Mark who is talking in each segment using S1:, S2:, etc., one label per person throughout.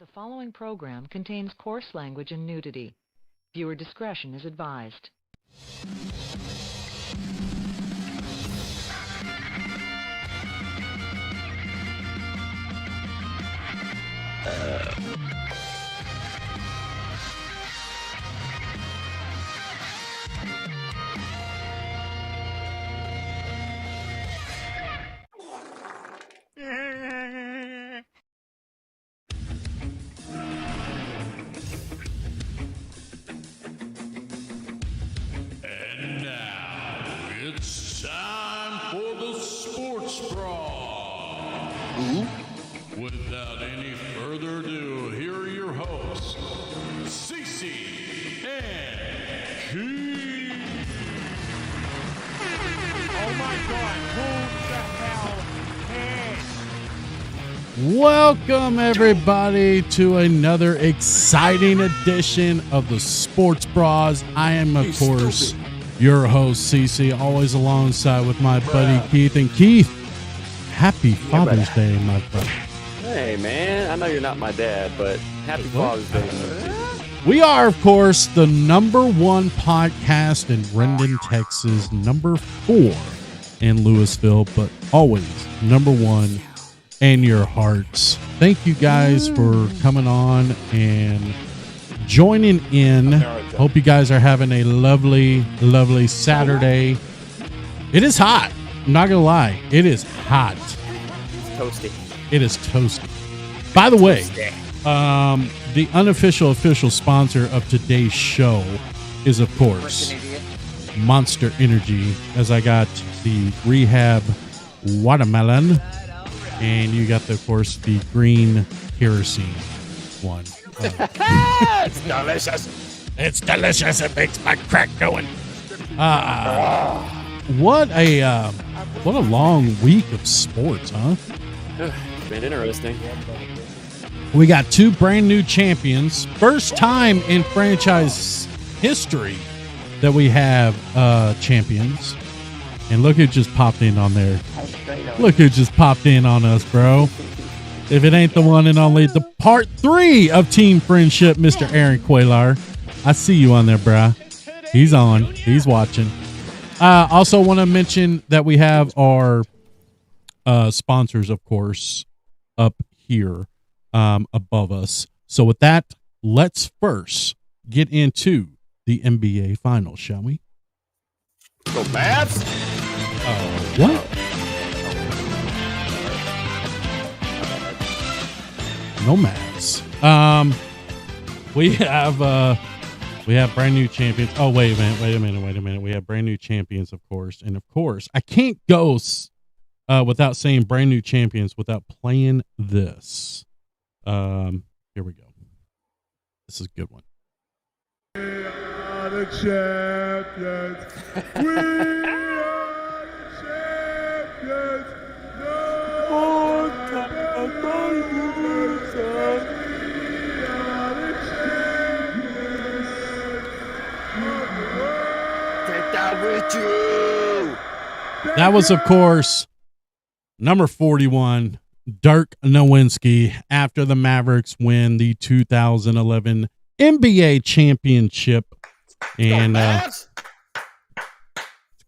S1: The following program contains coarse language and nudity. Viewer discretion is advised.
S2: And now it's time for the Sports Brawl. Without any further ado, here are your hosts, Cece and Keith.
S3: Oh my God, who the hell cares?
S4: Welcome, everybody, to another exciting edition of the Sports Bras. I am, of course, your host, CC, always alongside with my buddy Keith. And Keith, happy Father's Day, my brother.
S5: Hey, man, I know you're not my dad, but happy Father's Day.
S4: We are, of course, the number one podcast in Rendon, Texas, number 4 in Louisville, but always number 1 in your hearts. Thank you guys for coming on and joining in. Hope you guys are having a lovely, lovely Saturday. It is hot. I'm not going to lie. It is hot.
S5: It's toasty.
S4: It is toasty. By the way, the unofficial official sponsor of today's show is, of course, Monster Energy, as I got the Rehab Watermelon, and you got, of course, the green kerosene one.
S5: It's delicious.
S4: It's delicious. It makes my crack going. What a long week of sports, huh?
S5: It's been interesting.
S4: We got 2 brand new champions. First time in franchise history that we have champions. And look who just popped in on there. Look who just popped in on us, bro. If it ain't the one and only, the part 3 of Team Friendship, Mr. Aaron Quaylar. I see you on there, bruh. He's on. He's watching. Also want to mention that we have our sponsors, of course, up here above us. So with that, let's first get into the NBA Finals, shall we?
S5: Go Mavs.
S4: What? No Mavs. We have brand new champions. Oh, wait a minute. We have brand new champions, of course. And of course, I can't go without saying brand new champions without playing this. Here we go. This is a good one.
S3: We are the champions. We are the champions. No
S5: Take that with you.
S4: That was, of course, number 41, Dirk Nowitzki, after the Mavericks win the 2011 NBA championship. And it's a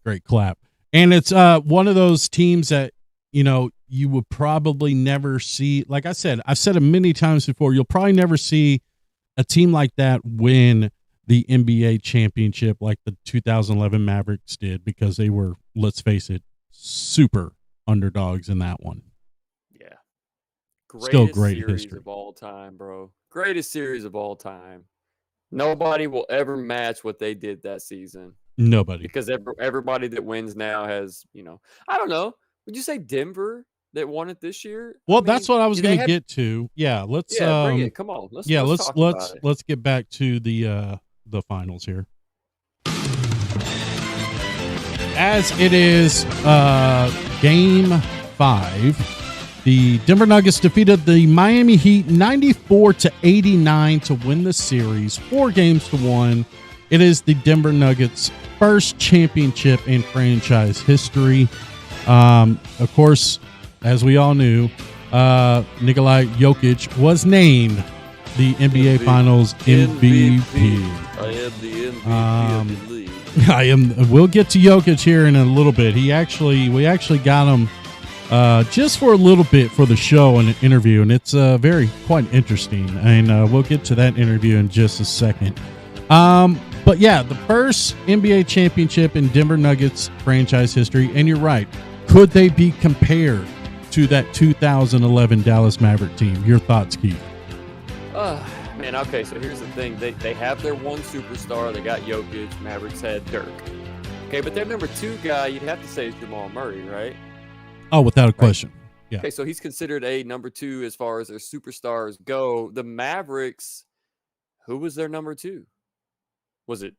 S4: great clap. And it's one of those teams that, you would probably never see. Like I said, I've said it many times before, you'll probably never see a team like that win the NBA championship like the 2011 Mavericks did, because they were, let's face it, super underdogs in that one.
S5: Yeah.
S4: Still great
S5: series
S4: history
S5: of all time, bro. Greatest series of all time. Nobody will ever match what they did that season.
S4: Nobody.
S5: Because everybody that wins now has, I don't know. Would you say Denver that won it this year?
S4: Well, that's what I was going to get to. Yeah, let's
S5: bring it. Come on. Let's talk about it.
S4: Let's get back to the finals here. As it is game 5, the Denver Nuggets defeated the Miami Heat 94-89 to win the series, 4-1. It is the Denver Nuggets' first championship in franchise history. Of course, as we all knew, Nikola Jokic was named the NBA Finals MVP.
S5: I am the MVP of the league.
S4: I am. We'll get to Jokic here in a little bit. We actually got him just for a little bit for the show and an interview, and it's quite interesting. And we'll get to that interview in just a second. But yeah, the first NBA championship in Denver Nuggets franchise history, and you're right. Could they be compared to that 2011 Dallas Maverick team? Your thoughts, Keith?
S5: Man, okay, so here's the thing. They have their one superstar. They got Jokic. Mavericks had Dirk. Okay, but their number 2 guy, you'd have to say, is Jamal Murray, right?
S4: Oh, without a question. Yeah.
S5: Okay, so he's considered a number 2 as far as their superstars go. The Mavericks, who was their number 2? Was it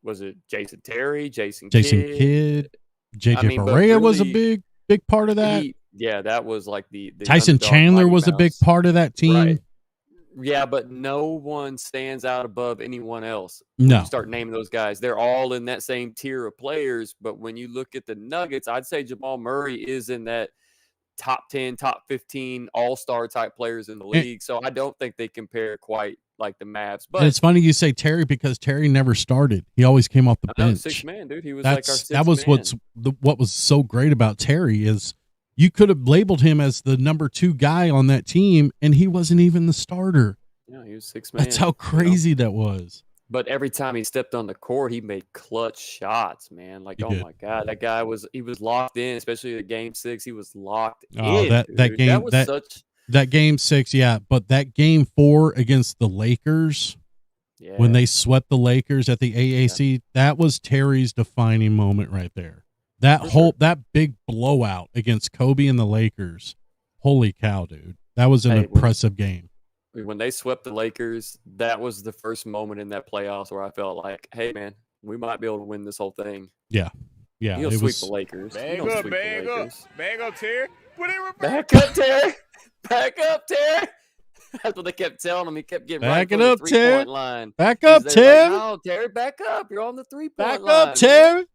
S5: Jason Terry, Jason Kidd?
S4: JJ Barea was a big part of that.
S5: That was like the
S4: Tyson Chandler was a big part of that team.
S5: Right. Yeah, but no one stands out above anyone else.
S4: No.
S5: You start naming those guys. They're all in that same tier of players. But when you look at the Nuggets, I'd say Jamal Murray is in that top 10, top 15 all-star type players in the league. So I don't think they compare quite like the Mavs. But
S4: it's funny you say Terry because Terry never started. He always came off the bench.
S5: 6th man, dude. He was like our 6th
S4: that was
S5: man.
S4: What was so great about Terry is you could have labeled him as the number 2 guy on that team, and he wasn't even the starter.
S5: Yeah, he was 6th man.
S4: That's how crazy that was.
S5: But every time he stepped on the court, he made clutch shots, man. Like,
S4: He did.
S5: my God, that guy was locked in, especially at Game 6. He was locked in.
S4: That game, that Game 6, yeah. But that Game 4 against the Lakers, when they swept the Lakers at the AAC, that was Terry's defining moment right there. That big blowout against Kobe and the Lakers. Holy cow, dude. That was an impressive game.
S5: When they swept the Lakers, that was the first moment in that playoffs where I felt like, hey, man, we might be able to win this whole thing.
S4: Yeah. Yeah.
S5: You'll sweep the Lakers.
S3: Bag up, Terry. Put it reverse.
S5: Back up, Terry. Back up, Terry. That's what they kept telling him. He kept getting
S4: back
S5: right
S4: it
S5: on
S4: up,
S5: the 3-point line.
S4: Back up, Terry.
S5: Like, no, Terry, back up. You're on the 3-point line.
S4: Back up, Terry.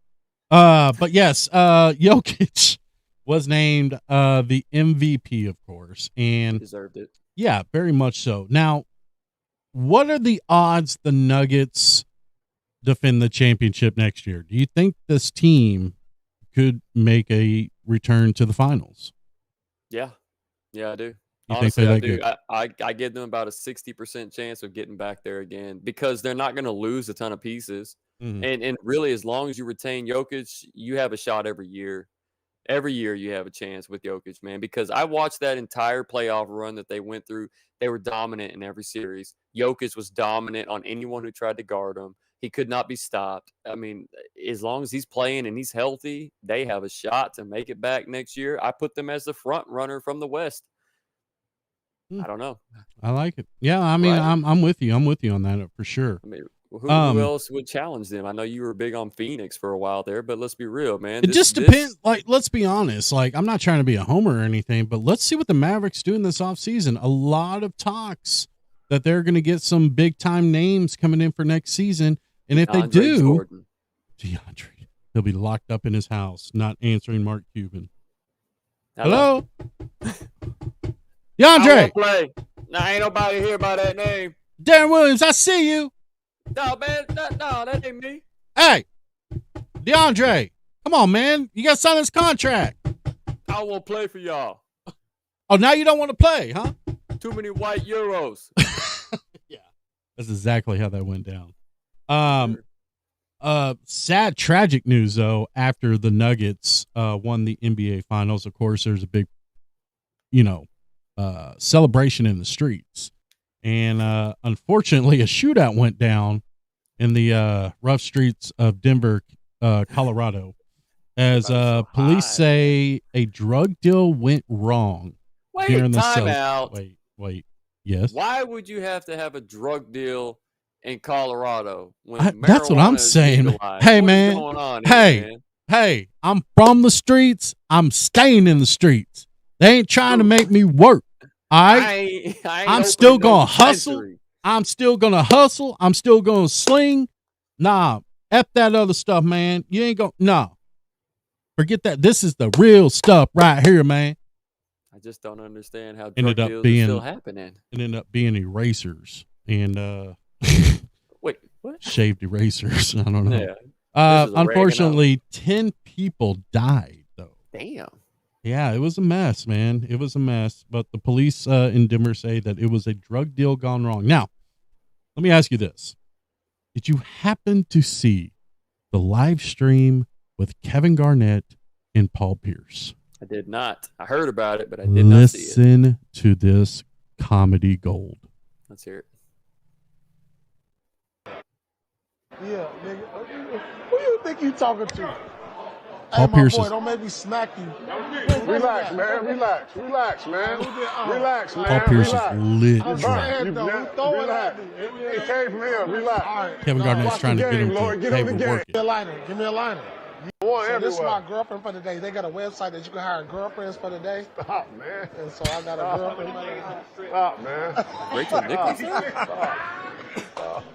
S4: But yes, Jokic was named the MVP, of course, and
S5: deserved it.
S4: Yeah, very much so. Now, what are the odds the Nuggets defend the championship next year? Do you think this team could make a return to the finals?
S5: Yeah, I do.
S4: You
S5: Honestly,
S4: think they're
S5: I
S4: that
S5: do. I give them about a 60% chance of getting back there again because they're not going to lose a ton of pieces.
S4: Mm-hmm.
S5: And really, as long as you retain Jokic, you have a shot every year. Every year you have a chance with Jokic, man, because I watched that entire playoff run that they went through. They were dominant in every series. Jokic was dominant on anyone who tried to guard him. He could not be stopped. I mean, as long as he's playing and he's healthy, they have a shot to make it back next year. I put them as the front runner from the West. I don't know.
S4: I like it. Yeah, I mean,
S5: Right.
S4: I'm with you. I'm with you on that for sure.
S5: I mean, who else would challenge them? I know you were big on Phoenix for a while there, but let's be real, man.
S4: It just depends. Like, let's be honest. Like, I'm not trying to be a homer or anything, but let's see what the Mavericks do in this offseason. A lot of talks that they're going to get some big time names coming in for next season. And if they do, DeAndre, he'll be locked up in his house, not answering Mark Cuban. Hello? DeAndre!
S5: Play. Now, ain't nobody here by that name.
S4: Darren Williams, I see you.
S5: No, man. No, that ain't me.
S4: Hey, DeAndre, come on, man. You got to sign this contract.
S5: I won't play for y'all.
S4: Oh, now you don't want to play, huh?
S5: Too many white euros.
S4: Yeah. That's exactly how that went down. Sad, tragic news, though, after the Nuggets won the NBA Finals. Of course, there's a big, celebration in the streets. And unfortunately, a shootout went down in the rough streets of Denver, Colorado, as police say a drug deal went wrong.
S5: Wait,
S4: during the
S5: time out.
S4: Wait. Yes.
S5: Why would you have to have a drug deal in Colorado when
S4: that's what I'm
S5: marijuana is
S4: saying.
S5: legalized?
S4: Hey,
S5: What is
S4: man.
S5: going on here, man?
S4: Hey, I'm from the streets. I'm staying in the streets. They ain't trying to make me work. All right. I'm still going to hustle. I'm still going to hustle. I'm still going to sling. Nah, F that other stuff, man. You ain't going to, nah. Forget that. This is the real stuff right here, man.
S5: I just don't understand how drug
S4: Ended up
S5: deals
S4: being-
S5: are still happening.
S4: It ended up being erasers and
S5: Wait, what?
S4: shaved erasers. I don't know.
S5: Yeah. This is oregano.
S4: Unfortunately, 10 people died, though.
S5: Damn.
S4: Yeah, it was a mess, man. It was a mess. But the police in Denver say that it was a drug deal gone wrong. Now, let me ask you this. Did you happen to see the live stream with Kevin Garnett and Paul Pierce?
S5: I did not. I heard about it, but I did not see it.
S4: Listen to this comedy gold.
S5: Let's hear it.
S6: Yeah, nigga. Who you think you talking to?
S4: Paul
S6: Hey, my
S4: Pierce
S6: boy,
S4: is-
S6: don't make me smack you.
S7: Relax, man. Relax. Relax, man. Relax, man.
S4: Paul Pierce is
S7: Relax.
S4: lit
S6: I'm
S4: drunk.
S6: saying, though, who throw it
S7: Relax.
S6: at me?
S7: It came from him. Relax.
S6: All right.
S4: Kevin Garnett's
S7: watch
S4: trying
S7: the
S4: to get him
S7: game, Lord.
S4: to,
S7: Get
S4: hey,
S7: on the
S4: we're
S7: game.
S4: working.
S6: Give me a liner. Give me a liner.
S7: One
S6: So this is my
S7: everywhere.
S6: girlfriend for the day. They got a website that you can hire girlfriends for the day.
S7: Stop, man.
S6: And so I got a girlfriend for the day.
S7: Stop, man.
S5: Rachel Nichols.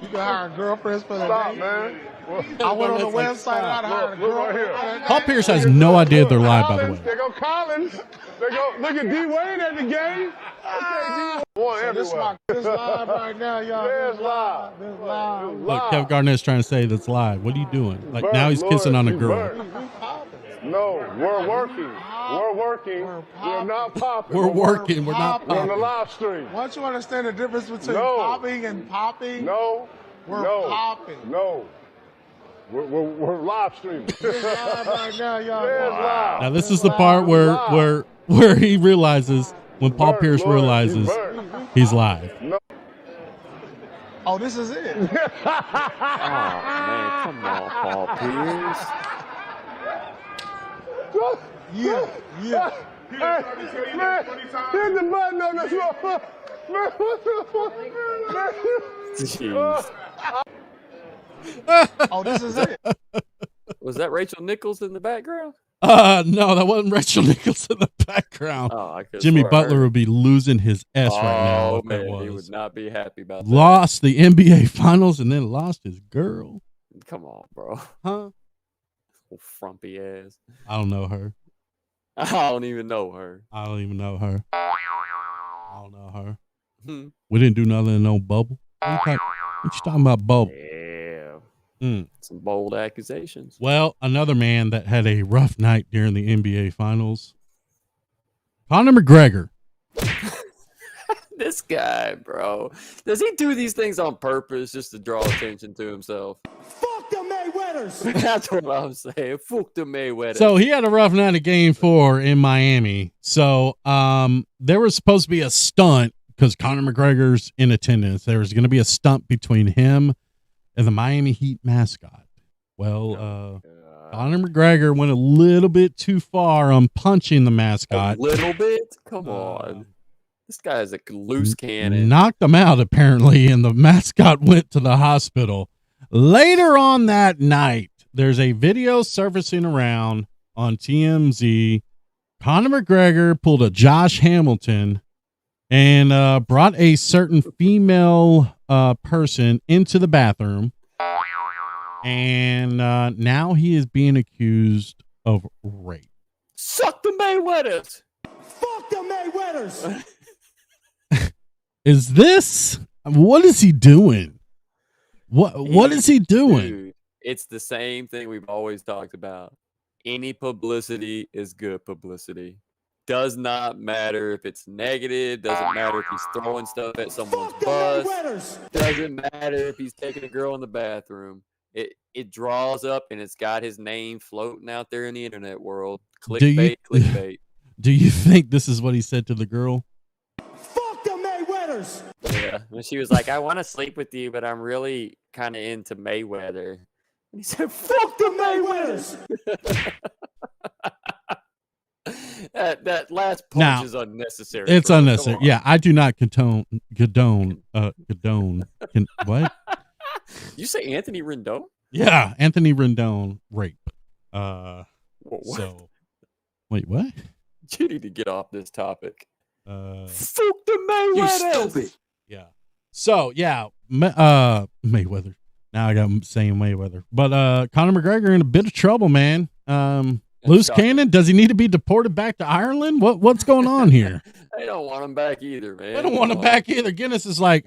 S6: You can hire girlfriends for the
S7: Stop,
S6: day.
S7: man.
S6: I went on the website and I hired a
S7: Look right
S6: girlfriend
S7: here.
S6: for the day.
S4: Paul Pierce has no idea they're live, by the way.
S7: They go Collins. They go look at D Wade at the game. Okay, D One
S6: So this
S7: everywhere.
S6: this live right now, y'all.
S7: Yeah,
S6: This
S7: it's live.
S6: This live.
S4: Look, Kevin Garnett's trying to say that's live. What are you doing? Like, now he's kissing on a girl.
S7: No, we're working. We're working.
S6: We're
S7: We're not popping.
S4: We're working. We're not
S7: We're on the
S4: popping.
S7: live stream.
S6: Once you understand the difference between
S7: No.
S6: popping and popping,
S7: No.
S6: We're
S7: no.
S6: popping.
S7: No. We're live streaming.
S6: it's live right now, y'all.
S7: Yeah, it's live.
S4: Now, this is the part where he realizes, when Paul
S7: Bird,
S4: Pierce
S7: Lord,
S4: realizes
S7: Bird.
S4: he's live.
S6: Oh, this is it.
S5: Oh, man. Come on, Paul Pierce.
S6: Yeah.
S7: Hey, man, hit the button on this one. Man, what the fuck?
S5: Jeez.
S6: Oh, this is it.
S5: Was that Rachel Nichols in the background?
S4: No, that wasn't Rachel Nichols in the background.
S5: Oh, I could.
S4: Jimmy Butler would be losing his S right now.
S5: Oh
S4: if that
S5: man, he
S4: was.
S5: would not be happy about that.
S4: Lost the NBA Finals and then lost his girl.
S5: Come on, bro.
S4: Huh?
S5: Old frumpy ass.
S4: I don't know her.
S5: I don't even know her.
S4: I don't even know her. I don't know her.
S5: Hmm.
S4: We didn't do nothing in no bubble. What you talking about, bubble?
S5: Yeah.
S4: Mm.
S5: Some bold accusations.
S4: Well, another man that had a rough night during the NBA Finals, Conor McGregor.
S5: This guy, bro. Does he do these things on purpose just to draw attention to himself?
S8: Fuck the Mayweathers!
S5: That's what I'm saying. Fuck the Mayweather.
S4: So he had a rough night of Game 4 in Miami. So there was supposed to be a stunt because Conor McGregor's in attendance. There was going to be a stunt between him and the Miami Heat mascot. Well, Conor McGregor went a little bit too far on punching the
S5: a
S4: mascot.
S5: little bit? Come on. This guy is a loose cannon.
S4: Knocked him out, apparently, and the mascot went to the hospital. Later on that night, there's a video surfacing around on TMZ. Conor McGregor pulled a Josh Hamilton and brought a certain female person into the bathroom. And now he is being accused of rape.
S5: Suck the Mayweathers.
S8: Fuck the Mayweathers!
S4: What is he doing? What is he doing?
S5: Dude, it's the same thing we've always talked about. Any publicity is good publicity. Does not matter if it's negative. Doesn't matter if he's throwing stuff at someone's
S8: Fuck the
S5: bus.
S8: Mayweathers!
S5: Doesn't matter if he's taking a girl in the bathroom. It draws up and it's got his name floating out there in the internet world. Clickbait, clickbait.
S4: Do you think this is what he said to the girl?
S8: Fuck the Mayweathers!
S5: Yeah. And she was like, I want to sleep with you, but I'm really kind of into Mayweather. And he said, fuck
S8: The Mayweathers!
S5: that last punch
S4: Now,
S5: is unnecessary.
S4: It's
S5: bro. Come
S4: unnecessary.
S5: on.
S4: Yeah, I do not condone. What?
S5: You say Anthony Rendon?
S4: Yeah, Anthony Rendon rape.
S5: What?
S4: So, wait, what?
S5: You need to get off this topic.
S4: Uh,
S5: Fuck the Mayweather.
S4: yeah. So yeah, Mayweather. Now I got him saying Mayweather, but Conor McGregor in a bit of trouble, man. Loose
S5: shocking.
S4: cannon. Does he need to be deported back to Ireland? What's going on here?
S5: They don't want him back either, man.
S4: I don't want him back either. Guinness is like,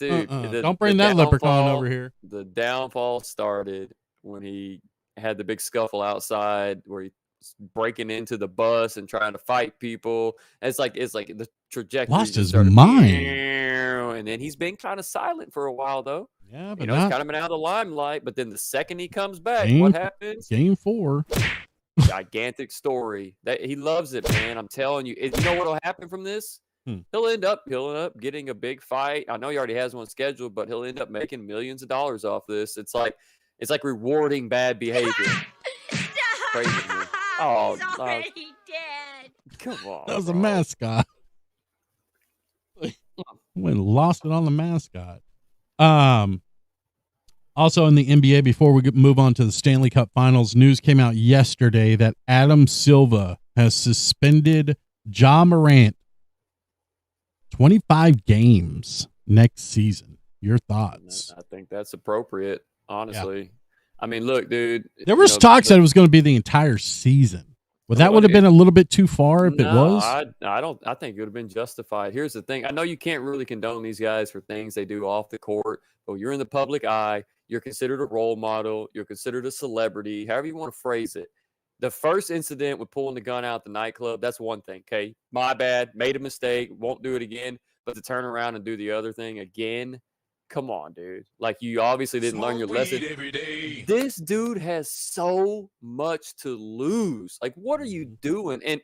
S5: dude.
S4: Don't bring that leprechaun over here.
S5: The downfall started when he had the big scuffle outside where he was breaking into the bus and trying to fight people. It's like the trajectory
S4: Lost
S5: just
S4: his
S5: started,
S4: mind.
S5: and then he's been kind of silent for a while though.
S4: Yeah, but
S5: He's kind of been out of the limelight. But then the second he comes back,
S4: Game-
S5: what happens?
S4: Game 4.
S5: Gigantic story. That he loves it, man. I'm telling you. You know what'll happen from this? He'll end up getting a big fight. I know he already has one scheduled, but he'll end up making millions of dollars off this. It's like rewarding bad behavior. Crazy. Oh,
S9: He's already dead.
S5: Come on.
S4: That was a
S5: bro.
S4: mascot. Went and lost it on the mascot. Also in the NBA, before we move on to the Stanley Cup Finals, news came out yesterday that Adam Silva has suspended Ja Morant 25 games next season. Your thoughts?
S5: I think that's appropriate, honestly. Yeah. I mean, look, dude.
S4: There was talks that it was going to be the entire season. Well, that would have been a little bit too far if it was.
S5: I think it would have been justified. Here's the thing. I know you can't really condone these guys for things they do off the court, but you're in the public eye. You're considered a role model. You're considered a celebrity, however you want to phrase it. The first incident with pulling the gun out at the nightclub, that's one thing, okay? My bad. Made a mistake. Won't do it again. But to turn around and do the other thing again, come on, dude. Like, you obviously didn't learn your lesson.
S2: Every day.
S5: This dude has so much to lose. Like, what are you doing? And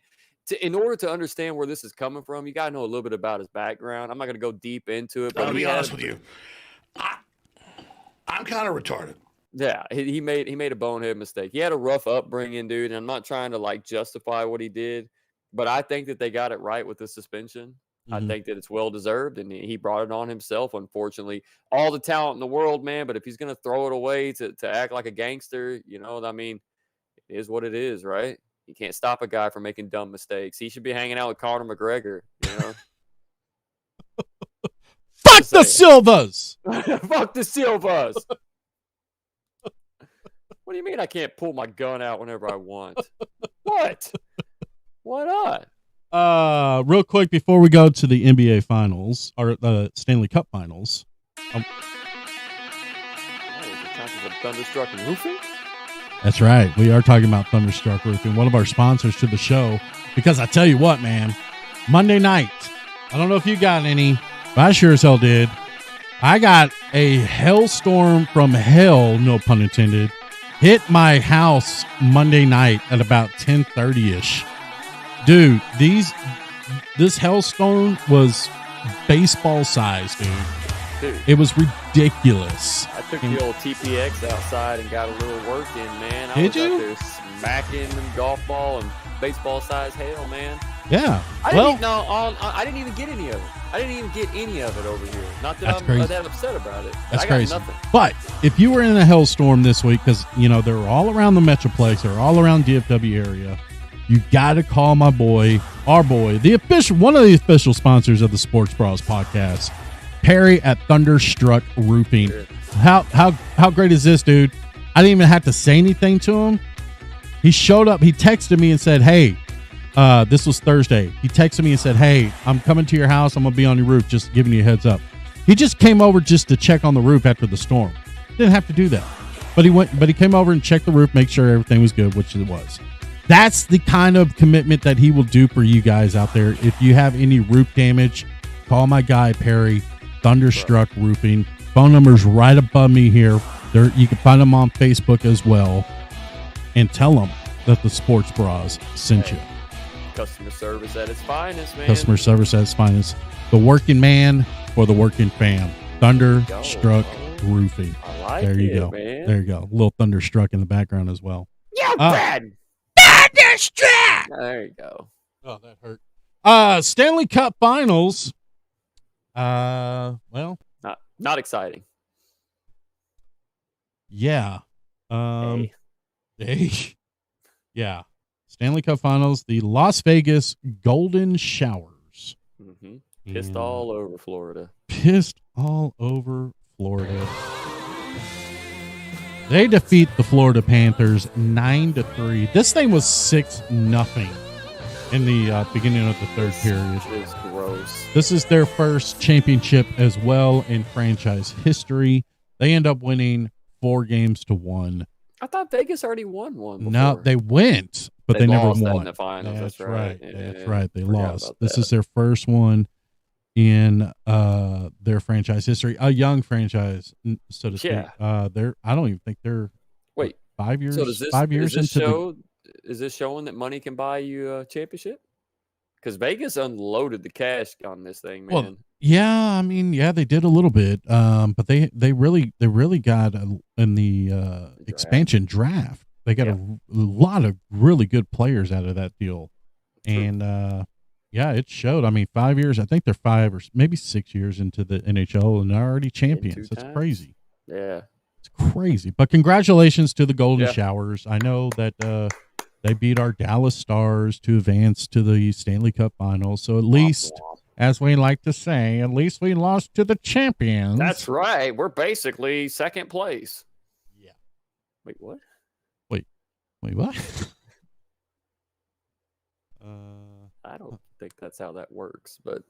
S5: in order to understand where this is coming from, you got to know a little bit about his background. I'm not going to go deep into it. But
S2: I'll be honest with you. I'm kind of retarded.
S5: Yeah, he made a bonehead mistake. He had a rough upbringing, dude, and I'm not trying to, like, justify what he did, but I think that they got it right with the suspension. I think that it's well-deserved, and he brought it on himself, unfortunately. All the talent in the world, man, but if he's going to throw it away to act like a gangster, you know, I mean, it is what it is, right? You can't stop a guy from making dumb mistakes. He should be hanging out with Conor McGregor, you know?
S4: Fuck the Silvas!
S5: Fuck the Silvas! What do you mean I can't pull my gun out whenever I want? What? Why not?
S4: Real quick before we go to the NBA Finals or the Stanley Cup Finals.
S5: Oh, is it chances of Thunderstruck Roofing?
S4: That's right. We are talking about Thunderstruck Roofing, one of our sponsors to the show. Because I tell you what, man, Monday night, I don't know if you got any, but I sure as hell did. I got a hailstorm from hell, no pun intended, hit my house Monday night at about 10:30ish. Dude, this hailstone was baseball size, dude. It was ridiculous.
S5: I took the old TPX outside and got a little work in, man.
S4: Did you?
S5: Out there smacking golf ball and baseball size hail, man.
S4: Yeah.
S5: I didn't even get any of it. I didn't even get any of it over here. Not that I'm that upset about it.
S4: That's
S5: I got
S4: crazy.
S5: Nothing.
S4: But if you were in a hailstorm this week, because, you know, they're all around the Metroplex, they're all around DFW area, you got to call our boy, one of the official sponsors of the Sports Bras podcast, Perry at Thunderstruck Roofing.
S5: Sure.
S4: How great is this, dude? I didn't even have to say anything to him. He showed up. He texted me and said, hey, this was Thursday. He texted me and said, hey, I'm coming to your house. I'm going to be on your roof, just giving you a heads up. He just came over just to check on the roof after the storm. Didn't have to do that. But he came over and checked the roof, make sure everything was good, which it was. That's the kind of commitment that he will do for you guys out there. If you have any roof damage, call my guy, Perry, Thunderstruck Roofing. Phone number's right above me here. You can find him on Facebook as well. And tell them that the Sports Bras sent you.
S5: Customer service at its finest, man.
S4: Customer service at its finest. The working man or the working fam. Thunderstruck Roofing.
S5: I like
S4: there you
S5: it,
S4: go.
S5: Man.
S4: There you go. A little Thunderstruck in the background as well.
S5: Thunderstruck! There you go.
S4: Oh, that hurt. Stanley Cup Finals. Well,
S5: not exciting.
S4: Yeah. Hey. Yeah. Stanley Cup Finals, the Las Vegas Golden Showers.
S5: Pissed all over Florida.
S4: Pissed all over Florida. They defeat the Florida Panthers 9-3. This thing was 6-0 in the beginning of the third period.
S5: It's gross. Astros.
S4: This is their first championship as well in franchise history. They end up winning 4-1.
S5: I thought Vegas already won one before.
S4: No, they went, but they never
S5: lost that
S4: won.
S5: in the finals.
S4: That's
S5: That's right.
S4: That's
S5: Yeah,
S4: right. They
S5: forgot
S4: lost.
S5: about
S4: This
S5: that.
S4: is their first one in their franchise history. A young franchise, so to speak.
S5: Yeah.
S4: I don't even think they're
S5: Wait,
S4: 5 years.
S5: So does this
S4: 5 years
S5: is this
S4: into
S5: show? Is this showing that money can buy you a championship? Because Vegas unloaded the cash on this thing, man.
S4: Well, yeah, I mean, yeah, they did a little bit, but they really got in the expansion draft. They got a lot of really good players out of that deal, and yeah, it showed. I mean, 5 years. I think they're 5 or maybe 6 years into the NHL, and they're already champions. That's crazy.
S5: Yeah,
S4: it's crazy. But congratulations to the Golden Showers. I know that they beat our Dallas Stars to advance to the Stanley Cup Finals. So at least, as we like to say, at least we lost to the champions.
S5: That's right. We're basically second place.
S4: Yeah.
S5: Wait, what?
S4: Wait, what?
S5: I don't think that's how that works, but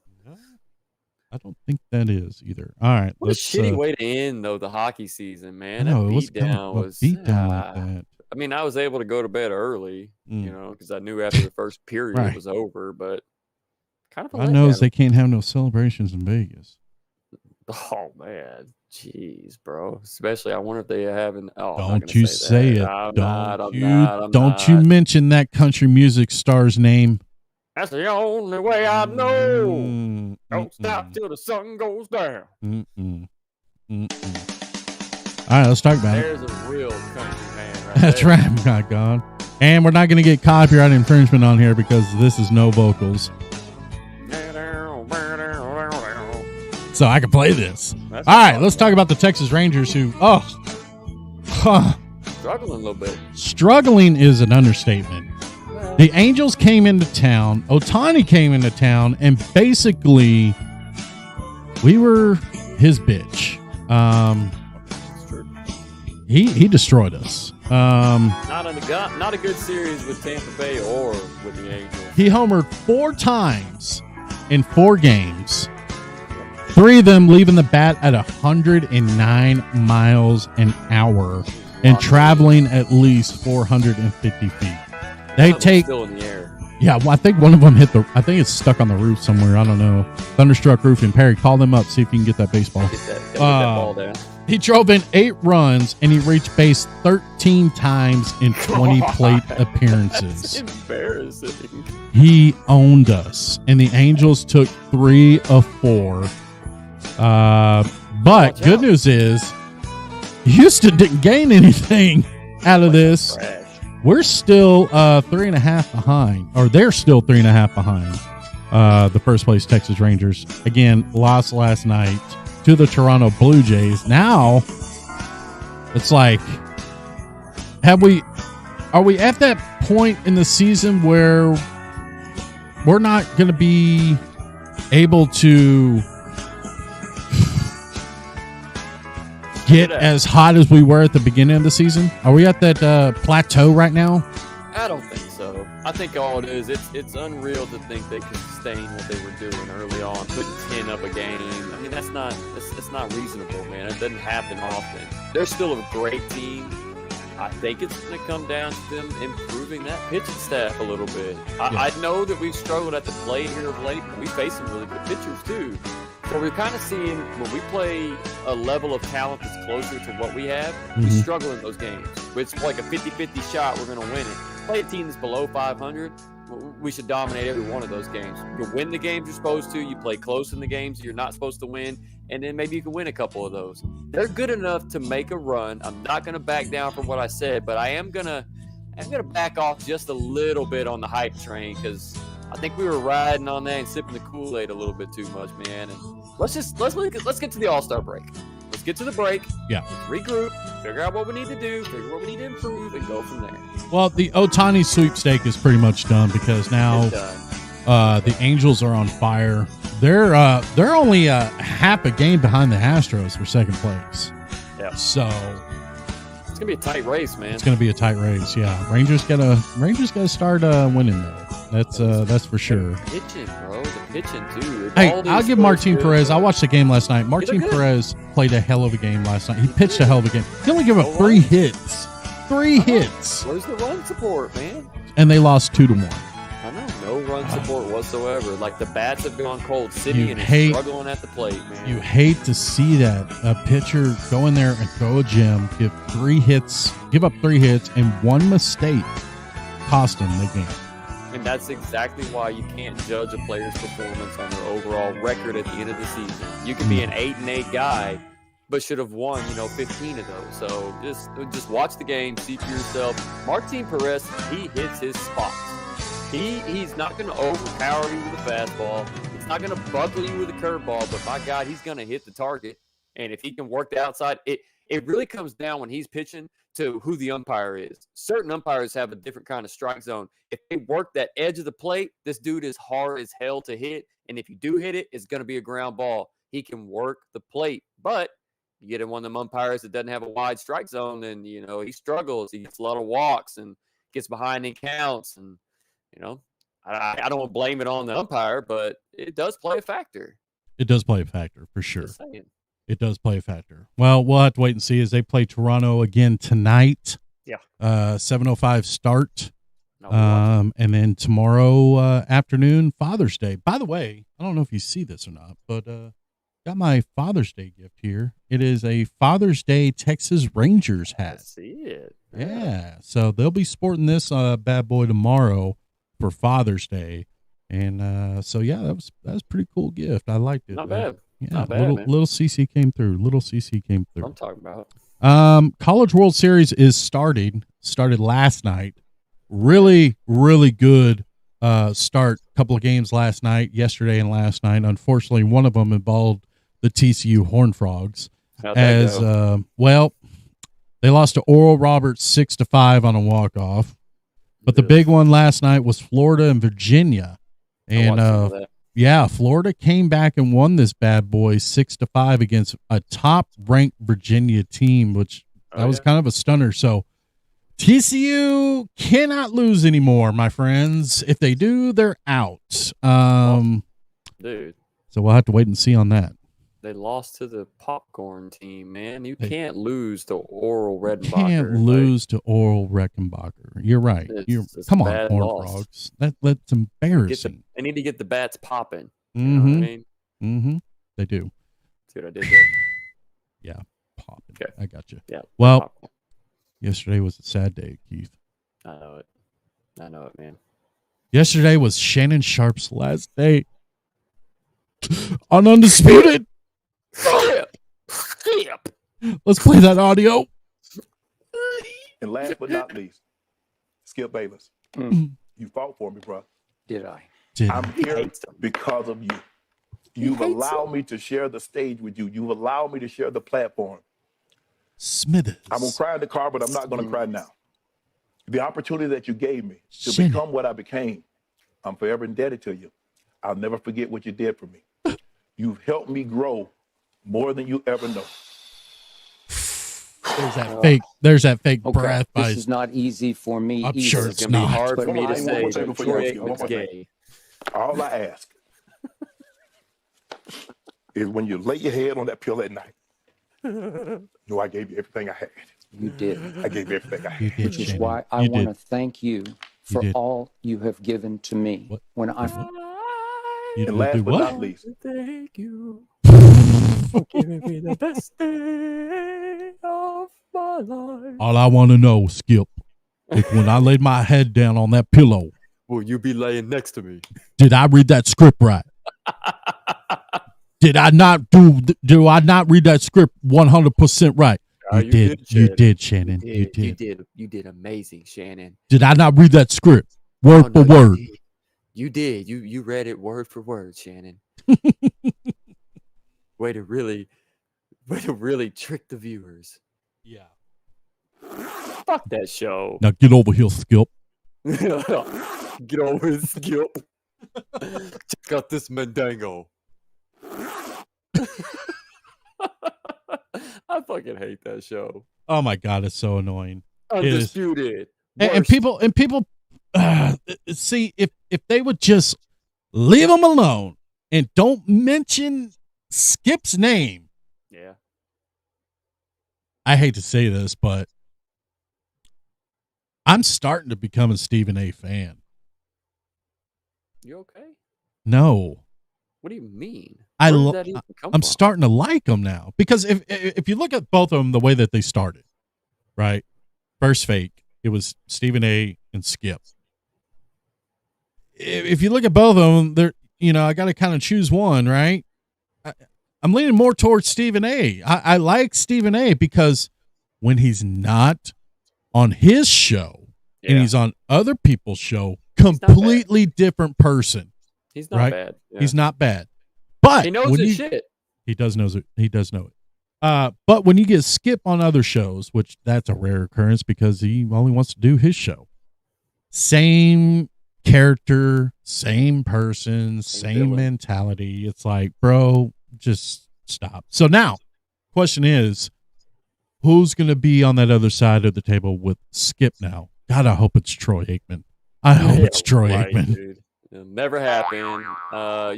S4: I don't think that is either. All right.
S5: what a shitty way to end, though, the hockey season, man.
S4: I know,
S5: That
S4: it was kind
S5: beatdown
S4: of a
S5: was
S4: beatdown like that.
S5: I mean, I was able to go to bed early, you know, because I knew after the first period
S4: Right.
S5: was over, but kind of a
S4: I know
S5: letdown.
S4: they can't have no celebrations in Vegas.
S5: Oh man, jeez, bro. Especially, I wonder if they having. Oh, I'm not
S4: Don't
S5: gonna
S4: you
S5: say
S4: say
S5: that.
S4: it.
S5: I'm
S4: Don't
S5: not, I'm
S4: you
S5: not, I'm
S4: don't you
S5: not.
S4: mention that country music star's name.
S5: That's the only way I know.
S4: Mm,
S5: Don't stop till the sun goes down.
S4: All right, let's talk about it.
S5: There's a real country man right
S4: That's
S5: there.
S4: right. My God. And we're not going to get copyright infringement on here because this is no vocals. So I can play this.
S5: That's
S4: All right, let's talk about the Texas Rangers who,
S5: struggling a little bit.
S4: Struggling is an understatement. The Angels came into town, Ohtani came into town, and basically we were his bitch. He destroyed us.
S5: Not a good series with Tampa Bay or with the Angels.
S4: He homered 4 times in 4 games. 3 of them leaving the bat at 109 miles an hour and traveling at least 450 feet. They take
S5: still in the air.
S4: Yeah, well, I think one of them hit I think it's stuck on the roof somewhere. I don't know. Thunderstruck roofing. Perry, call them up, see if you can get that baseball.
S5: Get that ball down.
S4: He drove in 8 runs and he reached base 13 times in 20 plate appearances.
S5: That's embarrassing.
S4: He owned us, and the Angels took 3 of 4. But good news is Houston didn't gain anything out of this. We're still 3.5 behind, or they're still 3.5 behind the first place Texas Rangers. Again, lost last night to the Toronto Blue Jays. Now it's like, are we at that point in the season where we're not going to be able to get as hot as we were at the beginning of the season? Are we at that plateau right now?
S5: I don't think so. I think all it is, it's unreal to think they can sustain what they were doing early on, putting 10 up a game. I mean, that's not reasonable, man. It doesn't happen often. They're still a great team. I think it's going to come down to them improving that pitching staff a little bit. I know that we've struggled at the plate here of late, but we face some really good pitchers too. So we're kind of seeing when we play a level of talent that's closer to what we have, we struggle in those games. It's like a 50-50 shot we're going to win it. Play a team that's below 500, we should dominate every one of those games. You win the games you're supposed to, you play close in the games you're not supposed to win, and then maybe you can win a couple of those. They're good enough to make a run. I'm not going to back down from what I said, but I am going to back off just a little bit on the hype train because I think we were riding on that and sipping the Kool-Aid a little bit too much, man. And let's get to the All-Star break. Let's get to the break.
S4: Yeah.
S5: Regroup, figure out what we need to do, figure what we need to improve, and go from there.
S4: Well, the Ohtani sweepstake is pretty much done because now the Angels are on fire. They're only half a game behind the Astros for second place.
S5: Yeah.
S4: So
S5: It's gonna be a tight race, man.
S4: It's going to be a tight race. Yeah, Rangers gotta start winning though. That's for sure.
S5: Pitching, bro. The pitching too.
S4: Hey,
S5: All these
S4: I'll give
S5: first
S4: Martin
S5: pitch-
S4: Perez. I watched the game last night. Martin
S5: good.
S4: Perez played a hell of a game last night. He pitched a hell of a game. He only gave up 3 hits. 3 hits.
S5: Where's the run support, man?
S4: And they lost 2-1.
S5: I know, no run support whatsoever. Like the bats have gone cold. Simeon is
S4: hate-
S5: struggling at the plate, man.
S4: You hate to see that. A pitcher go in there and throw a gem, give up 3 hits, and one mistake cost him the game.
S5: And that's exactly why you can't judge a player's performance on their overall record at the end of the season. You can be an 8-8 guy, but should have won, 15 of those. So just watch the game, see for yourself. Martin Perez, he hits his spots. He's not going to overpower you with a fastball. He's not going to buckle you with a curveball, but by God, he's going to hit the target. And if he can work the outside, it really comes down when he's pitching to who the umpire is. Certain umpires have a different kind of strike zone. If they work that edge of the plate, this dude is hard as hell to hit. And if you do hit it, it's going to be a ground ball. He can work the plate. But you get in one of them umpires that doesn't have a wide strike zone, and, he struggles. He gets a lot of walks and gets behind in counts. And, I don't blame it on the umpire, but it does play a factor.
S4: It does play a factor for sure.
S5: Just saying.
S4: It does play a factor. Well, we'll have to wait and see as they play Toronto again tonight.
S5: Yeah.
S4: 7:05 start.
S5: No, we'll watch
S4: And then tomorrow afternoon, Father's Day. By the way, I don't know if you see this or not, but got my Father's Day gift here. It is a Father's Day Texas Rangers
S5: I
S4: hat.
S5: see it.
S4: Yeah. So they'll be sporting this bad boy tomorrow for Father's Day. And so yeah, that was a pretty cool gift. I liked it.
S5: Not bad.
S4: Yeah,
S5: Not bad, man.
S4: little CC came through. Little CC came through.
S5: I'm talking about.
S4: College World Series is started last night. Really, really good start. Couple of games last night, yesterday and last night. Unfortunately, one of them involved the TCU Horned Frogs.
S5: How'd that go?
S4: They lost to Oral Roberts 6-5 on a walk-off. But the big one last night was Florida and Virginia.
S5: I watched some of
S4: And
S5: that.
S4: yeah, Florida came back and won this bad boy 6-5 against a top-ranked Virginia team, which that was kind of a stunner. So TCU cannot lose anymore, my friends. If they do, they're out.
S5: Dude,
S4: So we'll have to wait and see on that.
S5: they lost to the popcorn team, man. You can't lose to Oral Redenbacher.
S4: Can't lose to Oral Reckenbacher. You're right.
S5: It's
S4: Come
S5: a
S4: on,
S5: bad
S4: Horned
S5: loss.
S4: Frogs. That's embarrassing.
S5: They need to get the bats popping. You know what I mean?
S4: Mm-hmm. They do.
S5: See what I did there?
S4: Yeah, popping.
S5: Okay.
S4: I got you.
S5: Yeah.
S4: Well,
S5: popcorn.
S4: yesterday was a sad day, Keith.
S5: I know it, man.
S4: Yesterday was Shannon Sharp's last day on Undisputed.
S5: Skip.
S4: Let's play that audio.
S2: And last but not least, Skip Bayless. You fought for me, bro.
S10: Did I?
S2: I'm here because of you. You've allowed me to share the stage with you. You've allowed me to share the platform.
S4: Smithers.
S2: I'm going to cry in the car, but I'm not going to cry now. The opportunity that you gave me to
S4: Shannon.
S2: become what I became, I'm forever indebted to you. I'll never forget what you did for me. You've helped me grow more than you ever know.
S4: There's that fake
S10: Okay,
S4: breath by
S10: this is not easy for me
S4: I'm
S10: either.
S4: sure
S5: It's
S4: it's
S5: gonna be
S4: not.
S5: hard for
S10: But
S5: me to
S10: I
S5: say
S10: want
S2: to
S5: that
S2: before
S5: Troy
S2: you ask me one
S5: was
S2: more thing.
S5: gay.
S2: All I ask is when you lay your head on that pillow at night, know I gave you everything I had.
S10: You did.
S2: I gave you everything I
S4: You
S2: had.
S4: did,
S10: Which is
S4: Shannon.
S10: why I
S4: You
S10: want
S4: did.
S10: to thank you for
S4: did.
S10: all you have given to me.
S4: What?
S10: When I
S4: You
S2: And
S4: do
S2: last but
S4: what?
S2: not least,
S5: Thank you for giving me the best day of my life.
S4: All I want to know, Skip, is when I laid my head down on that pillow,
S5: Will you be laying next to me?
S4: did I read that script right? Do I not read that script 100% right?
S5: Oh,
S4: You did. You did, Shannon.
S5: You
S4: You
S5: did.
S4: did.
S5: You did amazing, Shannon.
S4: Did I not read that script word
S5: Oh, no,
S4: for word?
S5: You did. You read it word for word, Shannon. way to really trick the viewers.
S4: Yeah.
S5: Fuck that show.
S4: Now get over here, Skip.
S5: Get over his Skip. Check out this Mendango. I fucking hate that show.
S4: Oh my God, it's so annoying. It is.
S5: Undisputed.
S4: And
S5: Worst.
S4: people see if they would just leave him alone and don't mention Skip's name.
S5: Yeah.
S4: I hate to say this, but I'm starting to become a Stephen A fan.
S5: You okay?
S4: No,
S5: What do you mean?
S4: I
S5: Where did
S4: lo-
S5: that even come
S4: I'm
S5: from?
S4: starting to like them now because if you look at both of them, the way that they started, right? First Fake, it was Stephen A. and Skip. If you look at both of them, they're I got to kind of choose one, right? I'm leaning more towards Stephen A. I like Stephen A. because when he's not on his show and
S5: Yeah.
S4: he's on other people's show, completely different person.
S5: He's not
S4: right?
S5: bad. Yeah.
S4: He's not bad, but
S5: He knows
S4: when
S5: his
S4: you-
S5: shit.
S4: He does know it. He does know it. But when you get Skip on other shows, which that's a rare occurrence because he only wants to do his show, same character, same person, same
S5: villain.
S4: mentality. It's like, bro, just stop. So now, question is, who's going to be on that other side of the table with Skip now? God, I hope it's Troy Aikman. I hope it's Troy
S5: Right,
S4: Aikman.
S5: dude. It'll never happen.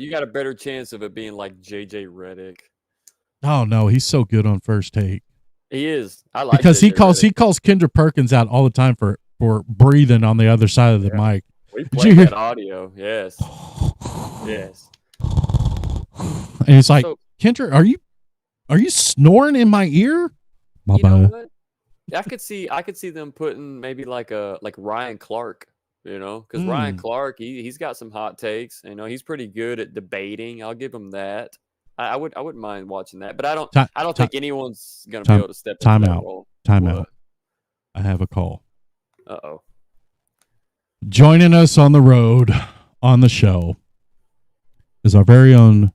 S5: You got a better chance of it being like JJ Redick.
S4: Oh no, he's so good on First Take
S5: He is. I like
S4: because
S5: JJ Redick.
S4: he calls Kendra Perkins out all the time for breathing on the other side of the mic.
S5: We
S4: Did
S5: played
S4: you hear-
S5: that audio. Yes. Yes.
S4: And he's like,
S5: So-
S4: Kendra, are you snoring in my ear? My
S5: You know
S4: bad.
S5: what? I could see them putting maybe like Ryan Clark, because Ryan Clark, he's got some hot takes. He's pretty good at debating. I'll give him that. I wouldn't mind watching that, but I don't think anyone's gonna be able to step into that role.
S4: Time
S5: What?
S4: out. I have a call.
S5: Uh-oh.
S4: Joining us on the road on the show is our very own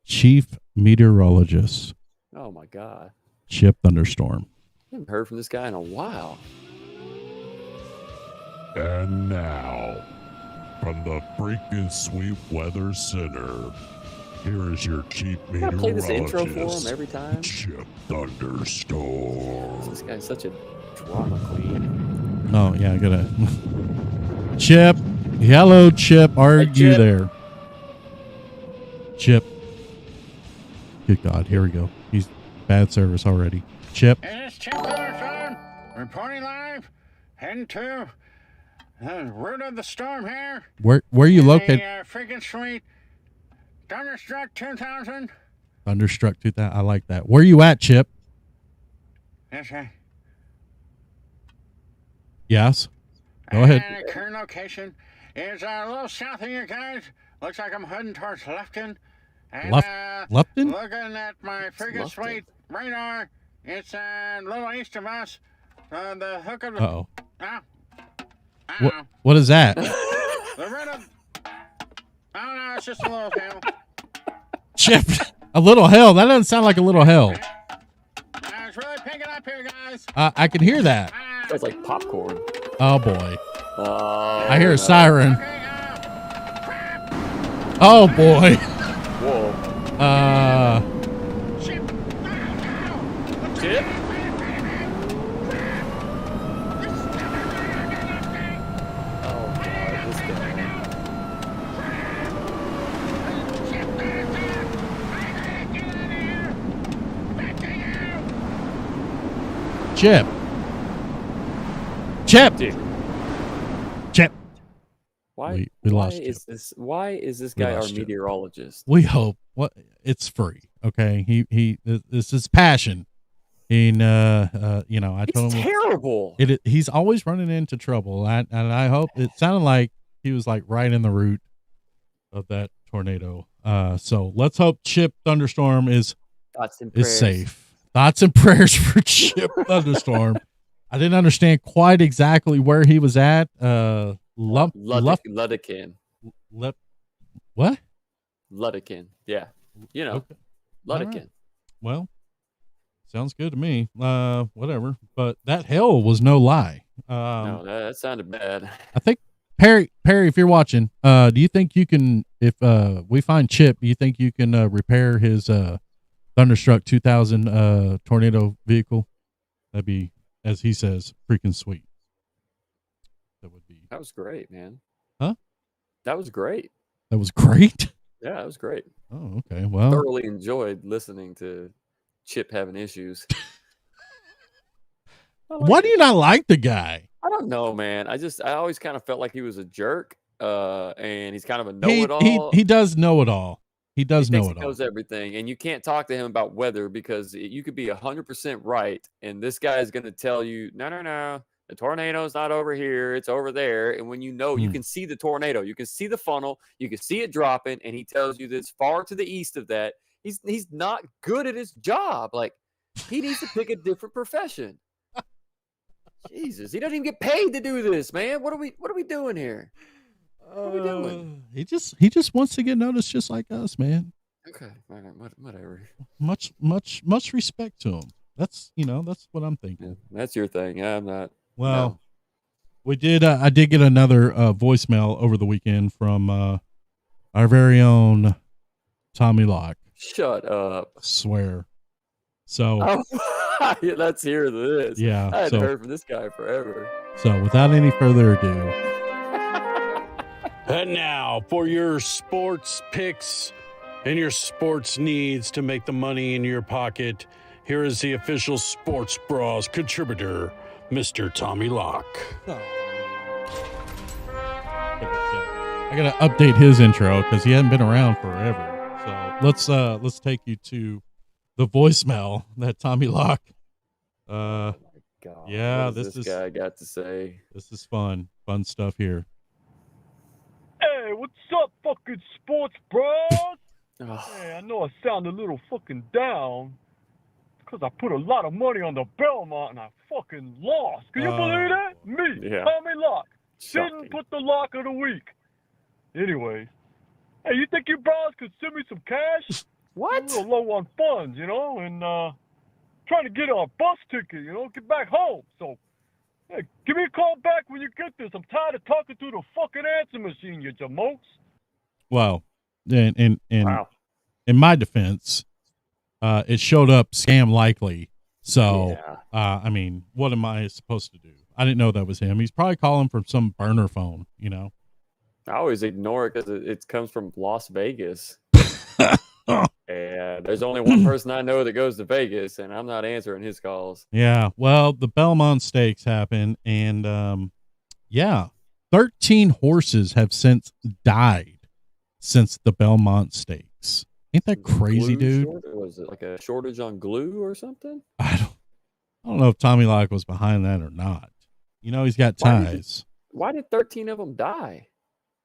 S4: chief meteorologist,
S5: Oh my God.
S4: Chip Thunderstorm.
S5: I haven't heard from this guy in a while.
S3: And now, from the freaking Sweet Weather Center, here is your chief
S5: I gotta play this intro
S3: meteorologist,
S5: for him every time.
S3: Chip Thunderstorm.
S5: This guy's such a drama queen.
S4: Oh yeah, I gotta. Chip, hello, Chip. Are
S5: Hey,
S4: you
S5: Chip.
S4: there? Chip. Good God, here we go. He's bad service already. Chip.
S11: It's Chip Thunderstorm, reporting live, heading to the root of the storm here.
S4: Where are you located?
S11: Freaking sweet Thunderstruck 2000.
S4: Thunderstruck 2000. I like that. Where you at, Chip?
S11: Yes, sir.
S4: Yes. Go ahead.
S11: And the current location is a little south of you guys. Looks like I'm heading towards Lufton. And,
S4: Lufton?
S11: Looking at my freaking
S5: Lufton?
S11: sweet radar, it's a little east of us. The hook of the...
S4: Uh-oh.
S11: Ow.
S4: What is that?
S11: The red of... I don't know, it's just a little hill.
S4: Chip, a little hell. That doesn't sound like a little hell.
S11: It's really picking up here, guys.
S4: I can hear that.
S5: That's like popcorn.
S4: Oh boy.
S5: Oh,
S4: I hear
S5: no.
S4: a siren. Oh boy.
S5: Whoa. Chip? Oh God, this guy.
S4: Chip. Chip.
S5: Dude.
S4: Chip.
S5: Why?
S4: We
S5: why
S4: lost
S5: is this? Why is this
S4: We
S5: guy our
S4: lost Chip.
S5: meteorologist?
S4: We hope. What? It's free. Okay. He. This is passion. And I told
S5: It's
S4: him
S5: terrible.
S4: he's always running into trouble. And I hope it sounded like he was like right in the root of that tornado. So let's hope Chip Thunderstorm is
S5: Thoughts and prayers.
S4: safe. Thoughts and prayers for Chip Thunderstorm. I didn't understand quite exactly where he was at. What?
S5: Ludekin. Ludekin. Yeah.
S4: Okay.
S5: Ludekin.
S4: right. Well, sounds good to me. Whatever. But that hell was no lie.
S5: No, that sounded bad.
S4: I think Perry, if you're watching, do you think you can, if we find Chip, do you think you can repair his Thunderstruck 2000 tornado vehicle? That'd be as he says, freaking sweet. That would be.
S5: That was great, man.
S4: Huh?
S5: That was great.
S4: That was great.
S5: Yeah, that was great.
S4: Oh, okay. Well,
S5: Thoroughly enjoyed listening to Chip having issues.
S4: why do you not like the guy?
S5: I don't know, man. I always kind of felt like he was a jerk, and he's kind of a know-it-all.
S4: He does know it all. He does
S5: He thinks
S4: know it
S5: he
S4: all.
S5: knows everything, and you can't talk to him about weather because you could be 100% right, and this guy is going to tell you, no, the tornado's not over here, it's over there. And when you know, you can see the tornado, you can see the funnel, you can see it dropping, and he tells you that it's far to the east of that. He's not good at his job. Like, he needs to pick a different profession. Jesus, he doesn't even get paid to do this, man. What are we doing here? What are we doing?
S4: He just wants to get noticed, just like us, man.
S5: Okay, whatever.
S4: Much respect to him. That's what I'm thinking.
S5: Yeah, that's your thing. I'm not.
S4: Well,
S5: no.
S4: we did. I did get another voicemail over the weekend from our very own Tommy Locke.
S5: Shut up.
S4: I swear. So
S5: yeah, let's hear this.
S4: Yeah,
S5: I hadn't heard from this guy forever.
S4: So without any further ado.
S12: And now for your sports picks and your sports needs to make the money in your pocket, here is the official Sports Bras contributor, Mr. Tommy Locke.
S4: I gotta update his intro because he hasn't been around forever. So let's take you to the voicemail that Tommy Locke.
S5: Oh my God.
S4: Yeah,
S5: what
S4: this
S5: guy got to say.
S4: This is fun stuff here.
S6: Hey, what's up, fucking sports bros?
S5: Oh.
S6: Hey, I know I sound a little fucking down because I put a lot of money on the Belmont and I fucking lost. Can you believe that? Me,
S5: Yeah.
S6: Tommy Locke,
S5: Shocking.
S6: didn't put the lock of the week. Anyways, hey, you think you bros could send me some cash?
S5: What?
S6: I'm a little low on funds, and trying to get a bus ticket, get back home. So, hey, give me a call back when you get this. I'm tired of talking to the fucking answer machine, you jamokes.
S4: Well, in
S5: Wow.
S4: in my defense, it showed up scam likely. So,
S5: Yeah.
S4: I mean, what am I supposed to do? I didn't know that was him. He's probably calling from some burner phone,
S5: I always ignore it because it comes from Las Vegas. And there's only one person I know that goes to Vegas, and I'm not answering his calls.
S4: Yeah. Well, the Belmont Stakes happened, and 13 horses have since died since the Belmont Stakes. Ain't that crazy, dude?
S5: Was it like a shortage on glue or something?
S4: I don't know if Tommy Locke was behind that or not. He's got ties.
S5: Why did 13 of them die?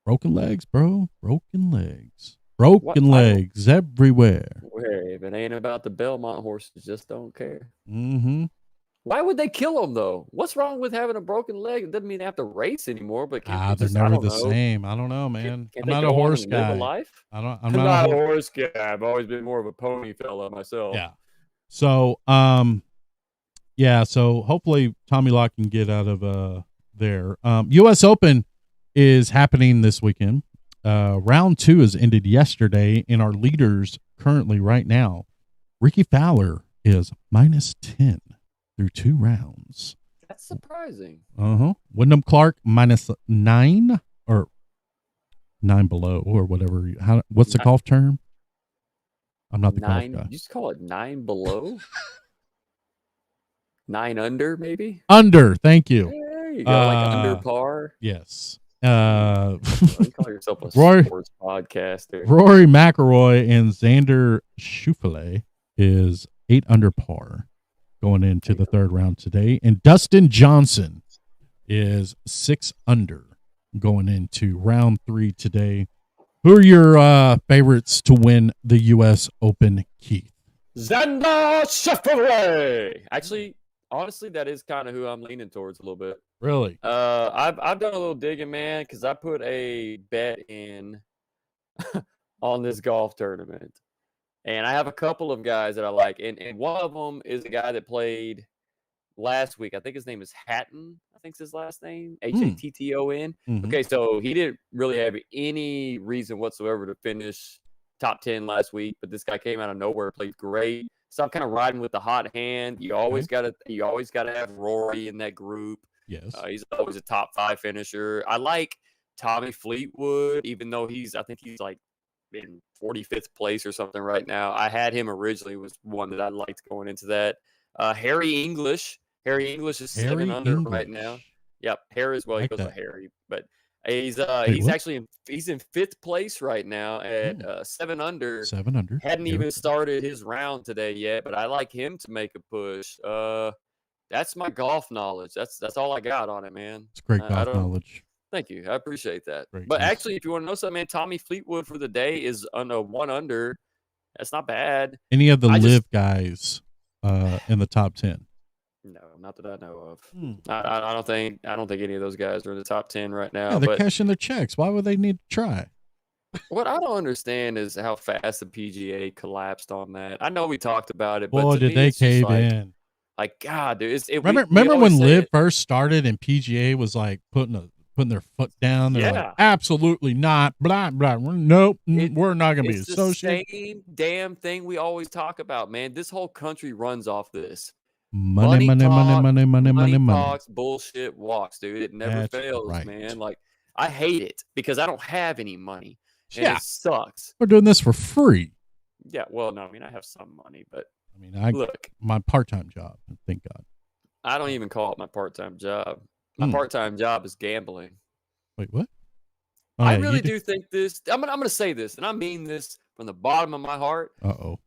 S4: Broken legs, bro. Broken legs. Broken legs everywhere.
S5: Where if it ain't about the Belmont horses, just don't care.
S4: Mm-hmm.
S5: Why would they kill them though? What's wrong with having a broken leg? It doesn't mean they have to race anymore. But
S4: They're never the same. I don't know, man.
S5: Can't
S4: I'm
S5: they
S4: not
S5: go
S4: a
S5: on
S4: horse
S5: and live
S4: guy.
S5: a life?
S4: I'm
S5: not a horse guy. I've always been more of a pony fella myself.
S4: Yeah. So, so hopefully Tommy Locke can get out of there. U.S. Open is happening this weekend. Round 2 has ended yesterday, and our leaders currently right now, Ricky Fowler is -10 through 2 rounds.
S5: That's surprising.
S4: Wyndham Clark -9 or 9 below or whatever. What's the golf term? I'm not the golf guy.
S5: You just call it 9 below? 9 under, maybe?
S4: Under, thank you.
S5: There you go, like under par.
S4: Yes.
S5: You call yourself a sports podcaster.
S4: Rory McIlroy and Xander Schauffele is 8 under par going into the third round today, and Dustin Johnson is 6 under going into round 3 today. Who are your favorites to win the U.S. Open, Keith?
S5: Xander Schauffele. Actually, honestly, that is kind of who I'm leaning towards a little bit.
S4: Really?
S5: I've done a little digging, man, because I put a bet in on this golf tournament, and I have a couple of guys that I like, and one of them is a guy that played last week. I think his name is Hatton. I think's his last name, Hatton. Okay, so he didn't really have any reason whatsoever to finish top 10 last week, but this guy came out of nowhere, played great. stop kind of riding with the hot hand. You always gotta have Rory in that group.
S4: Yes.
S5: He's always a top 5 finisher. I like Tommy Fleetwood, even though I think he's like in 45th place or something right now. I had him originally, was one that I liked going into that. Harry English is 7 under right now. Yep, Harry as well. He goes by Harry, but he's actually in 5th place right now at 7 under.
S4: 7 under.
S5: Hadn't even started his round today yet, but I like him to make a push. That's my golf knowledge. That's all I got on it, man.
S4: It's great golf knowledge.
S5: Thank you. I appreciate that.
S4: Great
S5: but
S4: choice.
S5: actually, if you want to know something, man, Tommy Fleetwood for the day is on a 1 under. That's not bad.
S4: Any of the live guys in the top 10?
S5: No, not that I know of. I don't think any of those guys are in the top 10 right now.
S4: Yeah, they're
S5: but
S4: cashing their checks. Why would they need to try?
S5: what I don't understand is how fast the PGA collapsed on that. I know we talked about it, but
S4: Boy,
S5: to
S4: did
S5: me,
S4: they
S5: it's just
S4: cave
S5: like,
S4: in.
S5: Like, God, dude.
S4: Remember when Live first started and PGA was like putting their foot down? They're like, absolutely not. Blah, blah. Nope. We're not going to be associated.
S5: It's the same damn thing we always talk about, man. This whole country runs off this.
S4: Money
S5: talks, bullshit walks, dude. It never
S4: That's
S5: fails,
S4: right.
S5: man. Like, I hate it because I don't have any money. And
S4: Yeah.
S5: it sucks.
S4: We're doing this for free.
S5: Yeah, well, no, I mean, I have some money, but
S4: I mean,
S5: look,
S4: my part-time job, thank God.
S5: I don't even call it my part-time job. My part-time job is gambling.
S4: Wait, what? Oh,
S5: I
S4: yeah,
S5: really
S4: you
S5: do think this. I'm gonna say this, and I mean this from the bottom of my heart.
S4: Uh-oh.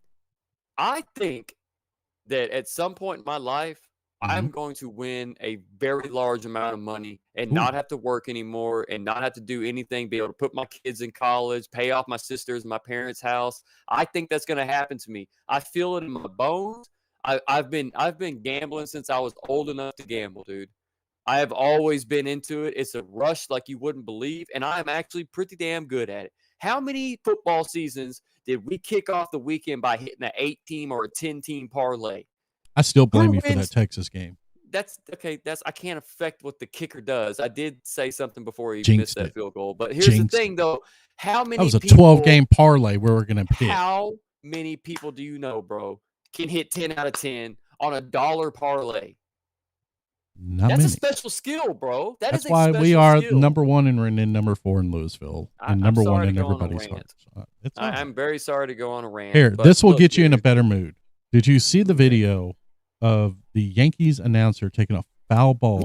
S5: I think that at some point in my life, I'm going to win a very large amount of money and not have to work anymore and not have to do anything, be able to put my kids in college, pay off my sisters, my parents' house. I think that's going to happen to me. I feel it in my bones. I've been gambling since I was old enough to gamble, dude. I have always been into it. It's a rush like you wouldn't believe, and I'm actually pretty damn good at it. How many football seasons did we kick off the weekend by hitting an 8-team or a 10-team parlay?
S4: I still blame you for that Texas game.
S5: That's okay. I can't affect what the kicker does. I did say something before he
S4: Jinxed
S5: missed that
S4: it.
S5: field goal. But here's
S4: Jinxed
S5: the thing, though. How many
S4: That was a
S5: people,
S4: 12-game parlay where we're going to pick.
S5: How many people do you know, bro, can hit 10 out of 10 on a dollar parlay?
S4: Not
S5: That's
S4: many.
S5: a special skill, bro.
S4: That's
S5: is
S4: why
S5: a
S4: we
S5: special
S4: are
S5: skill.
S4: number 1 and number 4 in Louisville, and number 1 in everybody's heart. It's all right.
S5: I'm very sorry to go on a rant.
S4: Here,
S5: but
S4: this will
S5: look,
S4: get you in a
S5: dude,
S4: better mood. Did you see the video of the Yankees announcer taking a foul ball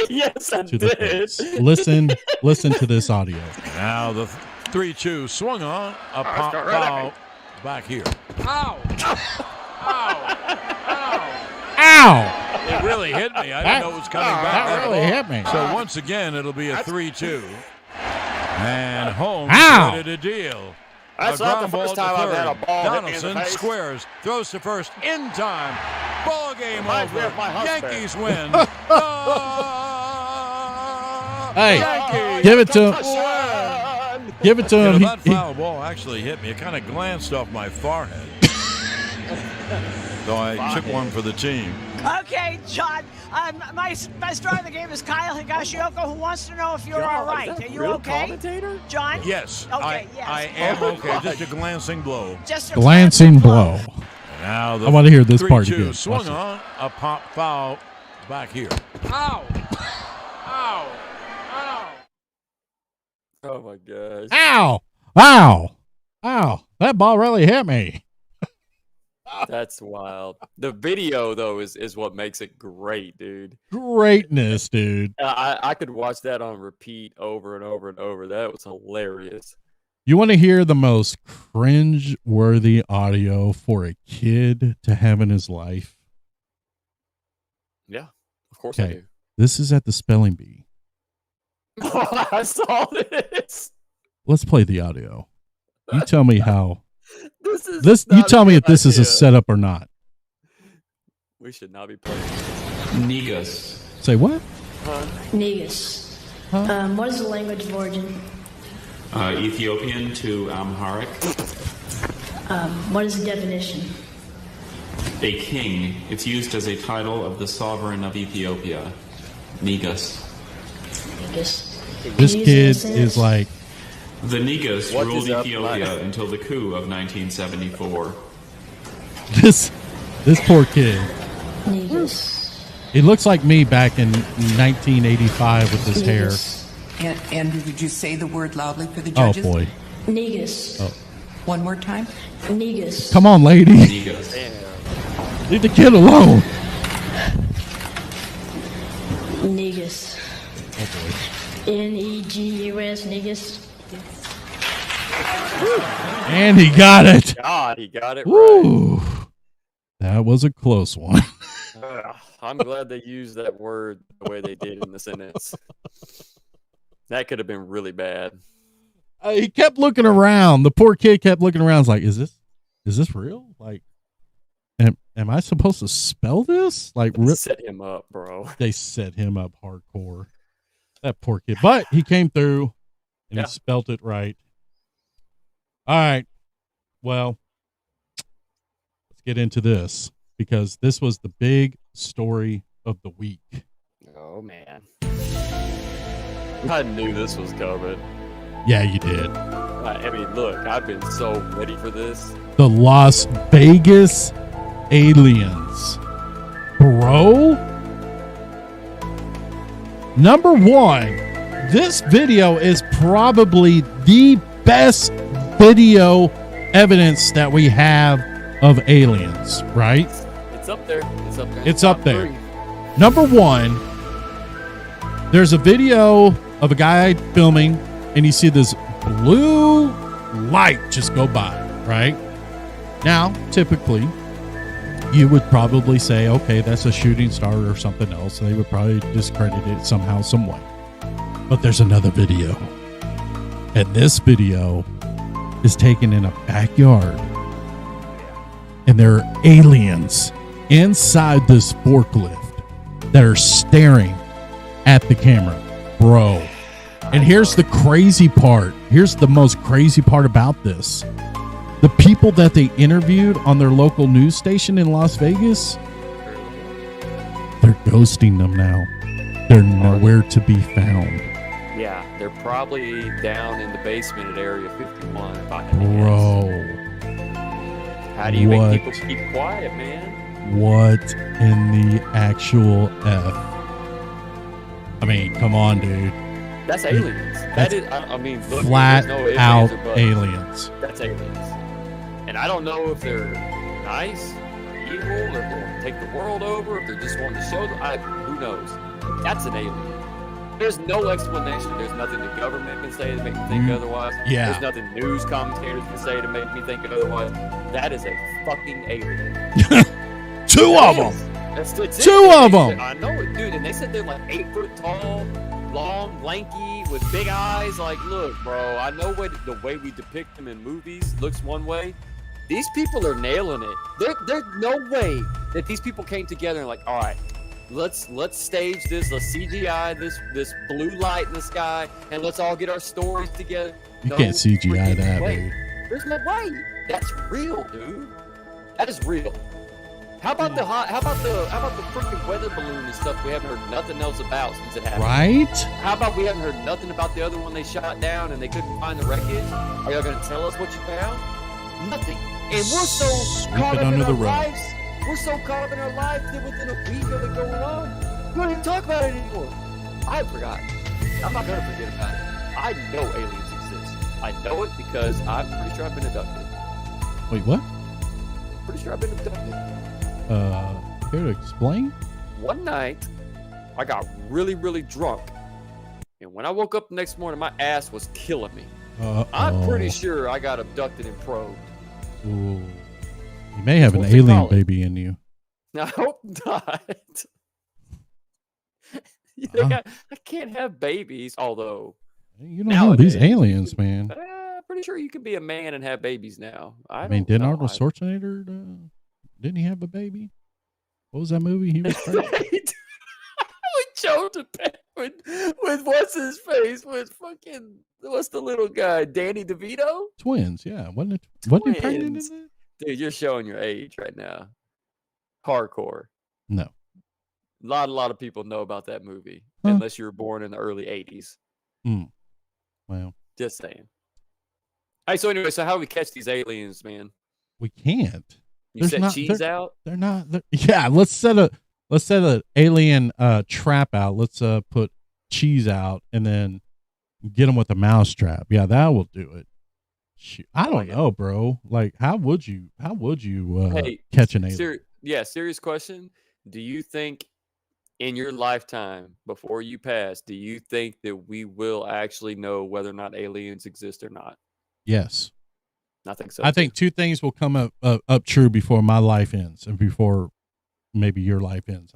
S5: Yes, I
S4: to the
S5: did.
S4: face? Listen to this audio.
S13: Now the 3-2 swung on a pop
S7: got rid of
S13: foul
S7: me.
S13: back here.
S7: Ow!
S4: Ow!
S13: It really hit me. I didn't know it was coming back.
S4: That really hit me.
S13: So once again, it'll be a 3-2. And Holmes
S4: Ow!
S13: ready to deal.
S5: That's
S13: A
S5: not the
S13: ground ball
S5: first
S13: to
S5: time I've had a
S13: third.
S5: ball hit me in the
S13: Donaldson
S5: face.
S13: squares, throws to first in time. Ball game
S5: Reminds me
S13: over.
S5: of my husband.
S13: Yankees win.
S4: Hey,
S13: Yankees.
S4: give it to him. Give it to
S13: You know,
S4: him.
S13: that foul ball actually hit me. It kind of glanced off my forehead. So I took one for the team.
S14: Okay, John. My star of the game is Kyle Higashioka, who wants to know if you're all right. Are you okay,
S5: commentator?
S14: John?
S13: Yes,
S14: Okay, yes.
S13: I am okay. Just a glancing blow.
S14: Just a
S4: Glancing blow.
S13: Now the
S4: I want to hear this part
S13: 3-2
S4: again.
S13: swung
S4: Watch it.
S13: on a pop foul back here.
S7: Ow! Ow! Ow!
S5: Oh my gosh.
S4: Ow! Ow! Ow! That ball really hit me.
S5: That's wild. The video though is what makes it great, dude.
S4: Greatness, dude.
S5: I could watch that on repeat over and over and over. That was hilarious.
S4: You want to hear the most cringe-worthy audio for a kid to have in his life?
S5: Yeah, of course I
S4: Okay.
S5: do.
S4: This is at the spelling bee.
S5: I saw this.
S4: Let's play the audio. You tell me how.
S5: This
S4: You
S5: not a
S4: tell me
S5: good
S4: if this is a
S5: idea.
S4: setup or not.
S5: We should not be playing.
S15: Negus.
S4: Say what?
S16: Negus.
S4: Huh?
S16: What is the language of origin?
S15: Ethiopian to Amharic.
S16: What is the definition?
S15: A king. It's used as a title of the sovereign of Ethiopia. Negus.
S16: Negus.
S4: This
S16: Can you
S4: kid
S16: use it in a
S4: is
S16: sentence?
S4: like,
S15: The Negus
S5: What
S15: ruled
S5: is up,
S15: Ethiopia
S5: Mike?
S15: until the coup of 1974.
S4: This poor kid.
S16: Negus.
S4: He looks like me back in 1985 with his hair.
S17: Andrew, would you say the word loudly for the
S4: Oh
S17: judges?
S4: boy.
S16: Negus.
S4: Oh.
S17: One more time.
S16: Negus.
S4: Come on, lady.
S15: Negus.
S4: Leave the kid alone.
S16: Negus.
S4: Oh boy.
S16: Negus. Negus.
S4: And he got it.
S5: God, he got it
S4: Woo. That was a close one.
S5: right. I'm glad they used that word the way they did in the sentence. That could have been really bad.
S4: He kept looking around. The poor kid kept looking around. He's like, is this real? Like, am I supposed to spell this? Like,
S5: Set him up, bro.
S4: They set him up hardcore. That poor kid. But he came through and
S5: Yeah.
S4: he spelt it right. All right. Well, let's get into this because this was the big story of the week.
S5: Oh, man. I knew this was coming.
S4: Yeah, you did.
S5: I mean, look, I've been so ready for this.
S4: The Las Vegas aliens. Bro. Number one, this video is probably the best video evidence that we have of aliens, right?
S5: It's up there. It's up there.
S4: It's up
S5: Top
S4: there.
S5: three.
S4: Number one, there's a video of a guy filming, and you see this blue light just go by, right? Now, typically, you would probably say, okay, that's a shooting star or something else. They would probably discredit it somehow, some way. But there's another video. And this video is taken in a backyard. And there are aliens inside this forklift that are staring at the camera. Bro. And here's the crazy part. Here's the most crazy part about this. The people that they interviewed on their local news station in Las Vegas, they're ghosting them now. They're nowhere to be found.
S5: Yeah, they're probably down in the basement at Area 51. If I had to
S4: Bro.
S5: guess. How do you make people keep quiet, man?
S4: What in the actual F? I mean, come on, dude.
S5: That's aliens. That is, I mean, look,
S4: Flat
S5: there's no ifs,
S4: out
S5: ands, or buts.
S4: aliens.
S5: That's aliens. And I don't know if they're nice, or evil, or if they want to take the world over, if they're just wanting to show them. Who knows? That's an alien. There's no explanation. There's nothing the government can say to make me think otherwise.
S4: Yeah.
S5: There's nothing news commentators can say to make me think otherwise. That is a fucking alien.
S4: Two of them.
S5: That's it.
S4: Two of them.
S5: I know it, dude. And they said they're like 8 foot tall, long, lanky, with big eyes. Like, look, bro, I know the way we depict them in movies looks one way. These people are nailing it. There's no way that these people came together and like, all right, let's stage this, let's CGI this blue light in the sky, and let's all get our stories together.
S4: You can't CGI that,
S5: way.
S4: dude.
S5: There's no way. That's real, dude. That is real. How about the freaking weather balloon and stuff we haven't heard nothing else about since it happened?
S4: Right?
S5: How about we haven't heard nothing about the other one they shot down and they couldn't find the wreckage? Are y'all gonna tell us what you found? Nothing. And we're so
S4: Sweep
S5: caught
S4: it
S5: up in
S4: under
S5: our
S4: the rug.
S5: lives. We're so caught up in our lives that within a week of it going on, we don't even talk about it anymore. I forgot. I'm not gonna forget about it. I know aliens exist. I know it because I'm pretty sure I've been abducted.
S4: Wait, what?
S5: Pretty sure I've been abducted.
S4: Care to explain?
S5: One night, I got really, really drunk. And when I woke up the next morning, my ass was killing me. I'm pretty sure I got abducted and probed.
S4: Ooh. You may have an
S5: What's it
S4: alien
S5: called?
S4: baby in you.
S5: I hope not. You think I can't have babies, although
S4: You don't know these
S5: nowadays,
S4: aliens, man.
S5: I'm pretty sure you can be a man and have babies now.
S4: I mean, didn't Arnold Schwarzenegger, didn't he have a baby? What was that movie? He was pregnant?
S5: with Joe DePet, with what's his face, with fucking what's the little guy, Danny DeVito?
S4: Twins, yeah. Wasn't he pregnant in
S5: Twins.
S4: that?
S5: Dude, you're showing your age right now. Hardcore.
S4: No.
S5: A lot of people know about that movie,
S4: Huh.
S5: unless you were born in the early 80s.
S4: Well,
S5: Just saying. Hey, so anyway, so how do we catch these aliens, man?
S4: we can't.
S5: You set cheese out?
S4: They're not. Yeah, let's set a alien trap out. Let's put cheese out and then get them with a mouse trap. Yeah, that will do it. Shoot, I don't know, bro. Like, how would you catch an alien?
S5: Serious question. Do you think in your lifetime before you pass, do you think that we will actually know whether or not aliens exist or not?
S4: Yes.
S5: I think so.
S4: I think two things will come up true before my life ends and before maybe your life ends.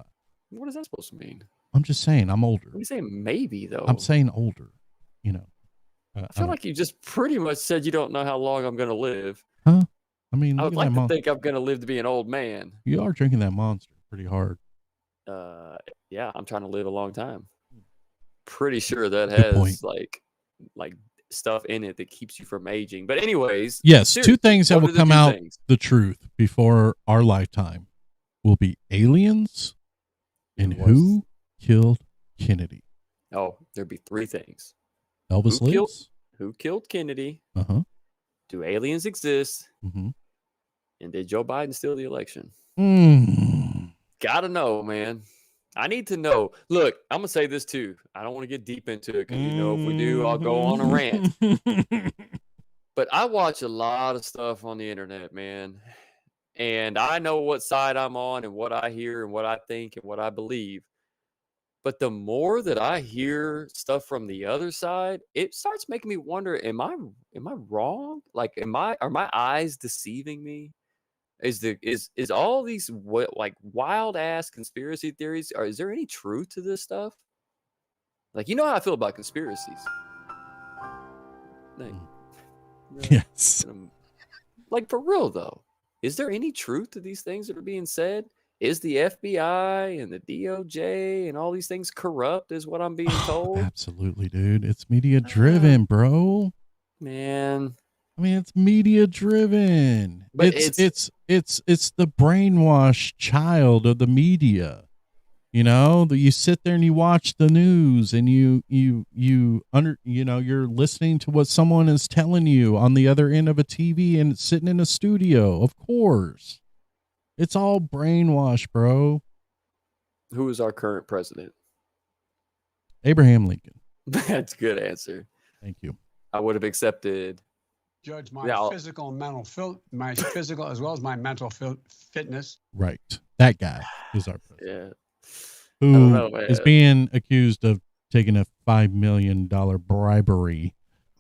S5: What is that supposed to mean?
S4: I'm just saying I'm older.
S5: What are you saying maybe, though?
S4: I'm saying older, you know.
S5: I feel like you just pretty much said you don't know how long I'm going to live.
S4: Huh? I mean,
S5: I
S4: look
S5: would
S4: at
S5: like
S4: that
S5: to think I'm going to live to be an old man.
S4: You are drinking that Monster pretty hard.
S5: Yeah, I'm trying to live a long time. Pretty sure that
S4: Good
S5: has
S4: point.
S5: like stuff in it that keeps you from aging. But anyways,
S4: Yes,
S5: seriously,
S4: two things that
S5: what
S4: will
S5: are the
S4: come
S5: two
S4: out
S5: things?
S4: the truth before our lifetime will be aliens and who killed Kennedy.
S5: Oh, there'd be three things.
S4: Elvis lives.
S5: Who killed Kennedy?
S4: Uh-huh.
S5: Do aliens exist?
S4: Mm-hmm.
S5: And did Joe Biden steal the election?
S4: Mm.
S5: Gotta know, man. I need to know. Look, I'm gonna say this too. I don't want to get deep into it because if we do, I'll go on a rant. But I watch a lot of stuff on the internet, man. And I know what side I'm on and what I hear and what I think and what I believe. But the more that I hear stuff from the other side, it starts making me wonder, am I wrong? Like, are my eyes deceiving me? Is all these like wild ass conspiracy theories, or is there any truth to this stuff? Like, you know how I feel about conspiracies. Like,
S4: yes.
S5: Like, for real though, is there any truth to these things that are being said? Is the FBI and the DOJ and all these things corrupt, is what I'm being told?
S4: Absolutely, dude. It's media driven, bro.
S5: Man.
S4: I mean, it's media driven.
S5: But
S4: It's the brainwashed child of the media. You know, that you sit there and you watch the news and you're listening to what someone is telling you on the other end of a TV and it's sitting in a studio. Of course. It's all brainwashed, bro.
S5: Who is our current president?
S4: Abraham Lincoln.
S5: That's a good answer.
S4: Thank you.
S5: I would have accepted.
S18: Judge, my physical and mental my physical as well as my mental fitness.
S4: Right. That guy is our president.
S5: Yeah.
S4: Who is being accused of taking a $5 million bribery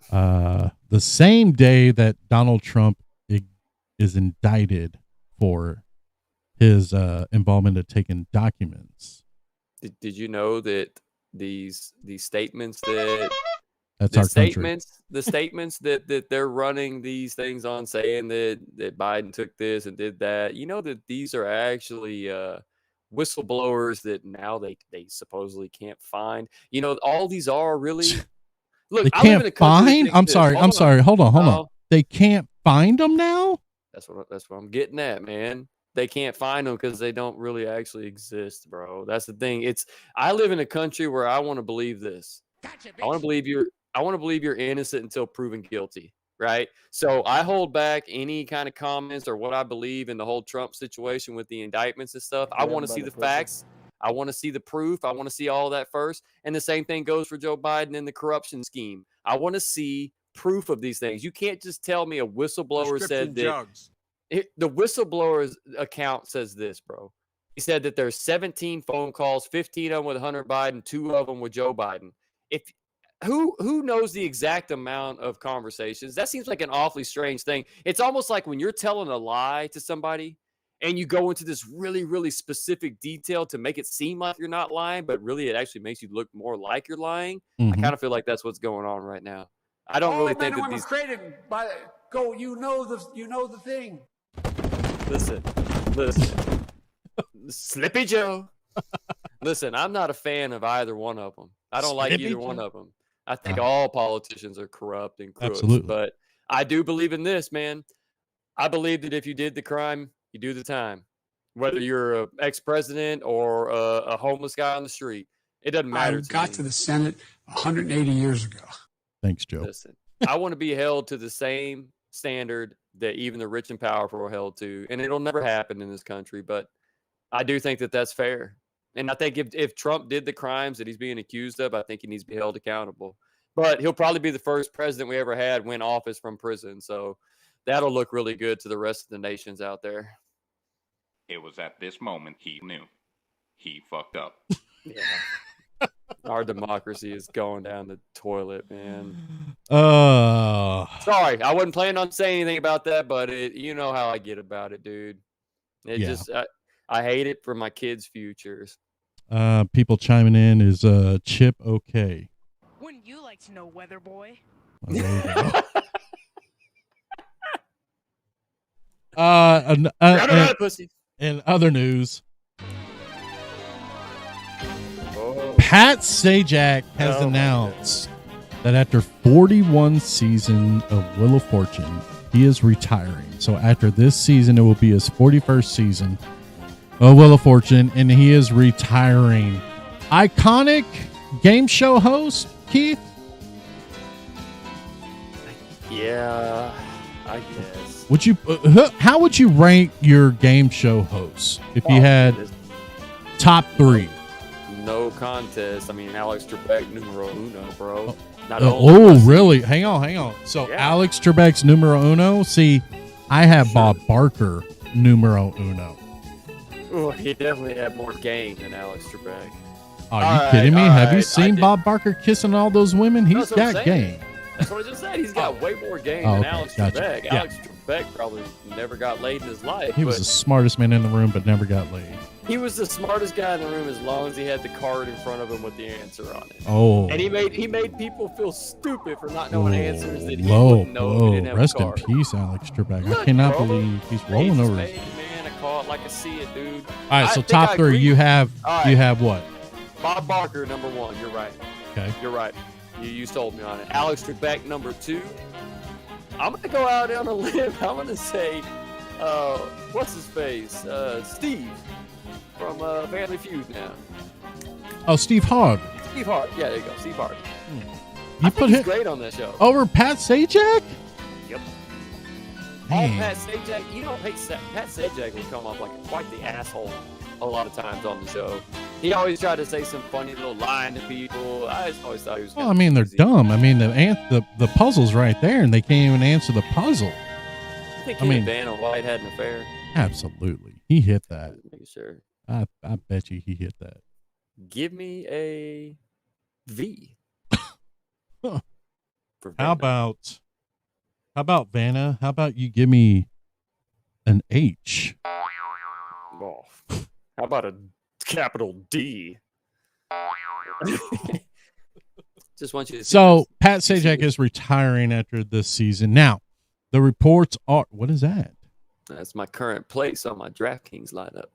S4: the same day that Donald Trump is indicted for his involvement in taking documents.
S5: Did you know that these statements that
S4: that's our country.
S5: The statements that they're running these things on, saying that Biden took this and did that, you know that these are actually whistleblowers that now they supposedly can't find. You know, all these are really look.
S4: They can't find. I'm sorry. Hold on. They can't find them now.
S5: That's what I'm getting at, man. They can't find them because they don't really actually exist, bro. That's the thing. I live in a country where I want to believe this. Gotcha, I want to believe you're innocent until proven guilty, right? So I hold back any kind of comments or what I believe in the whole Trump situation with the indictments and stuff. I want to see the facts. I want to see the proof. I want to see all of that first. And the same thing goes for Joe Biden and the corruption scheme. I want to see proof of these things. You can't just tell me a whistleblower said that. The whistleblower's account says this, bro. He said that there's 17 phone calls, 15 of them with Hunter Biden, 2 of them with Joe Biden. Who knows the exact amount of conversations? That seems like an awfully strange thing. It's almost like when you're telling a lie to somebody and you go into this really, really specific detail to make it seem like you're not lying, but really it actually makes you look more like you're lying.
S4: Mm-hmm.
S5: I kind of feel like that's what's going on right now. I don't really think that these
S8: created by you know the thing.
S5: Listen. Slippy Joe. Listen, I'm not a fan of either one of them. I don't like either one of them. I think all politicians are corrupt and crooks.
S4: Absolutely.
S5: But I do believe in this, man. I believe that if you did the crime, you do the time. Whether you're an ex-president or a homeless guy on the street, it doesn't matter.
S18: I got to the Senate 180 years ago.
S4: Thanks, Joe.
S5: Listen, I want to be held to the same standard that even the rich and powerful are held to, and it'll never happen in this country. But I do think that that's fair. And I think if Trump did the crimes that he's being accused of, I think he needs to be held accountable. But he'll probably be the first president we ever had win office from prison. So that'll look really good to the rest of the nations out there.
S19: It was at this moment he knew. He fucked up.
S5: Yeah. Our democracy is going down the toilet, man. Sorry, I wasn't planning on saying anything about that, but you know how I get about it, dude. I hate it for my kids' futures.
S4: People chiming in is Chip okay?
S20: Wouldn't you like to know, Weather Boy?
S4: In other news, Pat Sajak has announced that after 41 seasons of Wheel of Fortune, he is retiring. So after this season, it will be his 41st season of Wheel of Fortune, and he is retiring. Iconic game show host, Keith?
S5: Yeah, I guess.
S4: Would you? How would you rank your game show hosts if you had top 3?
S5: No contest. I mean, Alex Trebek, numero uno, bro.
S4: Really? Hang on. So yeah. Alex Trebek's numero uno. See, I have Bob Barker numero uno.
S5: Oh, he definitely had more game than Alex Trebek.
S4: Are you kidding me? Have you seen Bob Barker kissing all those women? He's got game.
S5: That's what I just said. He's got way more game than Alex Trebek.
S4: Yeah.
S5: Alex Trebek probably never got laid in his life.
S4: He was the smartest man in the room, but never got laid.
S5: He was the smartest guy in the room as long as he had the card in front of him with the answer on it.
S4: Oh.
S5: And he made people feel stupid for not knowing answers that he wouldn't know if he didn't have
S4: Rest
S5: a
S4: in
S5: card.
S4: peace, Alex Trebek. I cannot believe he's rolling over.
S5: Man, I call it like I see it, dude.
S4: All right, so top 3, you have what?
S5: Bob Barker, number 1. You're right.
S4: Okay.
S5: You're right. You sold me on it. Alex Trebek, number 2. I'm going to go out on a limb. I'm going to say, what's his face? Steve from Family Feud now.
S4: Oh, Steve Harvey.
S5: Steve Harvey. Yeah, there you go. Steve Harvey.
S4: You put him
S5: great on that show.
S4: Over Pat Sajak?
S5: Yep.
S4: Man.
S5: Pat Sajak, Pat Sajak would come off like quite the asshole a lot of times on the show. He always tried to say some funny little line to people. I just always thought he was.
S4: Well, I mean, they're dumb. I mean, the puzzle's right there, and they can't even answer the puzzle.
S5: You think Vanna White had an affair?
S4: Absolutely, he hit that.
S5: Make sure.
S4: I bet you he hit that.
S5: Give me a V.
S4: How about Vanna? How about you give me an H?
S5: Oh, how about a capital D? Just want you to see
S4: So Pat Sajak is retiring after this season. Now, the reports are, what is that?
S5: That's my current place on my DraftKings lineup.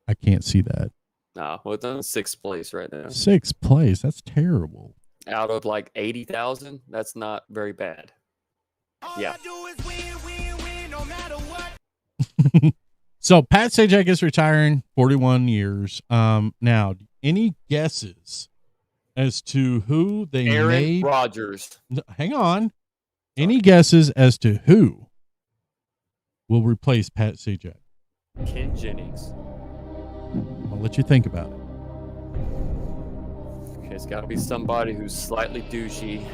S4: I can't see that.
S5: No, well, it's on 6th place right now.
S4: 6th place. That's terrible.
S5: Out of like 80,000, that's not very bad. Yeah.
S4: So Pat Sajak is retiring, 41 years. Now, any guesses as to who they
S5: Aaron
S4: made?
S5: Rodgers.
S4: Hang on. Any guesses as to who will replace Pat Sajak?
S5: Ken Jennings.
S4: I'll let you think about it.
S5: Okay, it's got to be somebody who's slightly douchey.